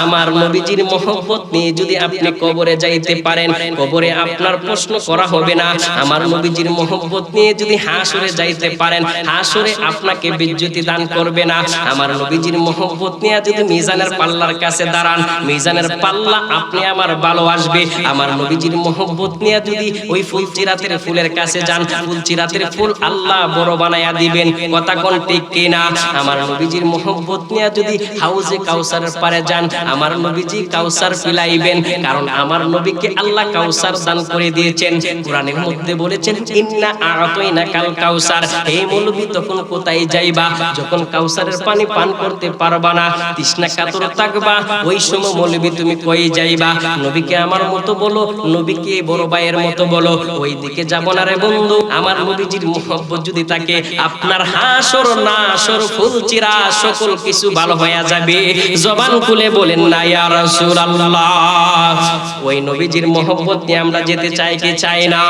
আমার নবীজির মহব্বত নিয়ে যদি আপনি কবরে যাইতে পারেন, কবরে আপনার প্রশ্ন করা হবে না। আমার নবীজির মহব্বত নিয়ে যদি হাসরে যাইতে পারেন, হাসরে আপনাকে বিজ্জতি দান করবে না। আমার নবীজির মহব্বত নিয়ে যদি মিজানের পাল্লার কাছে দাঁড়ান, মিজানের পাল্লা আপনি আমার ভালো আসবে। আমার নবীজির মহব্বত নিয়ে যদি ওই ফুলচিরাতের ফুলের কাছে যান, ফুলচিরাতের ফুল আল্লাহ বড় বানায়া দিবেন। কথা কোন ঠিক কিনা? আমার নবীজির মহব্বত নিয়ে যদি হাউজে কাউসারের পারে যান, আমার নবীজি কাউসার পিলাইবেন, কারণ আমার নবীকে আল্লাহ কাউসার দান করে দিয়েছেন। কোরআনের মধ্যে বলেছেন, ইন্না আ'তাইনাকাল কাউসার। এই মৌলবী তখন কোথায় যাইবা যখন কাউসারের পানি পান করতে পারবা না, তৃষ্ণা কাতর থাকবা, ওই সময় মৌলবী তুমি কই যাইবা? নবীকে আমার মতো বলো, নবীকে বড় ভাইয়ের মতো বলো, ওই দিকে যাব না রে বন্ধু। আমার নবীজির মুহাব্বত যদি থাকে, আপনার হাসর নাসর ফুলচিরা সকল কিছু ভালো হয়ে যাবে। জবান খুলে বলেন না ইয়া রাসূলুল্লাহ। ওই নবীজির মুহাব্বত নিয়ে আমরা যেতে চাই কি চাই না?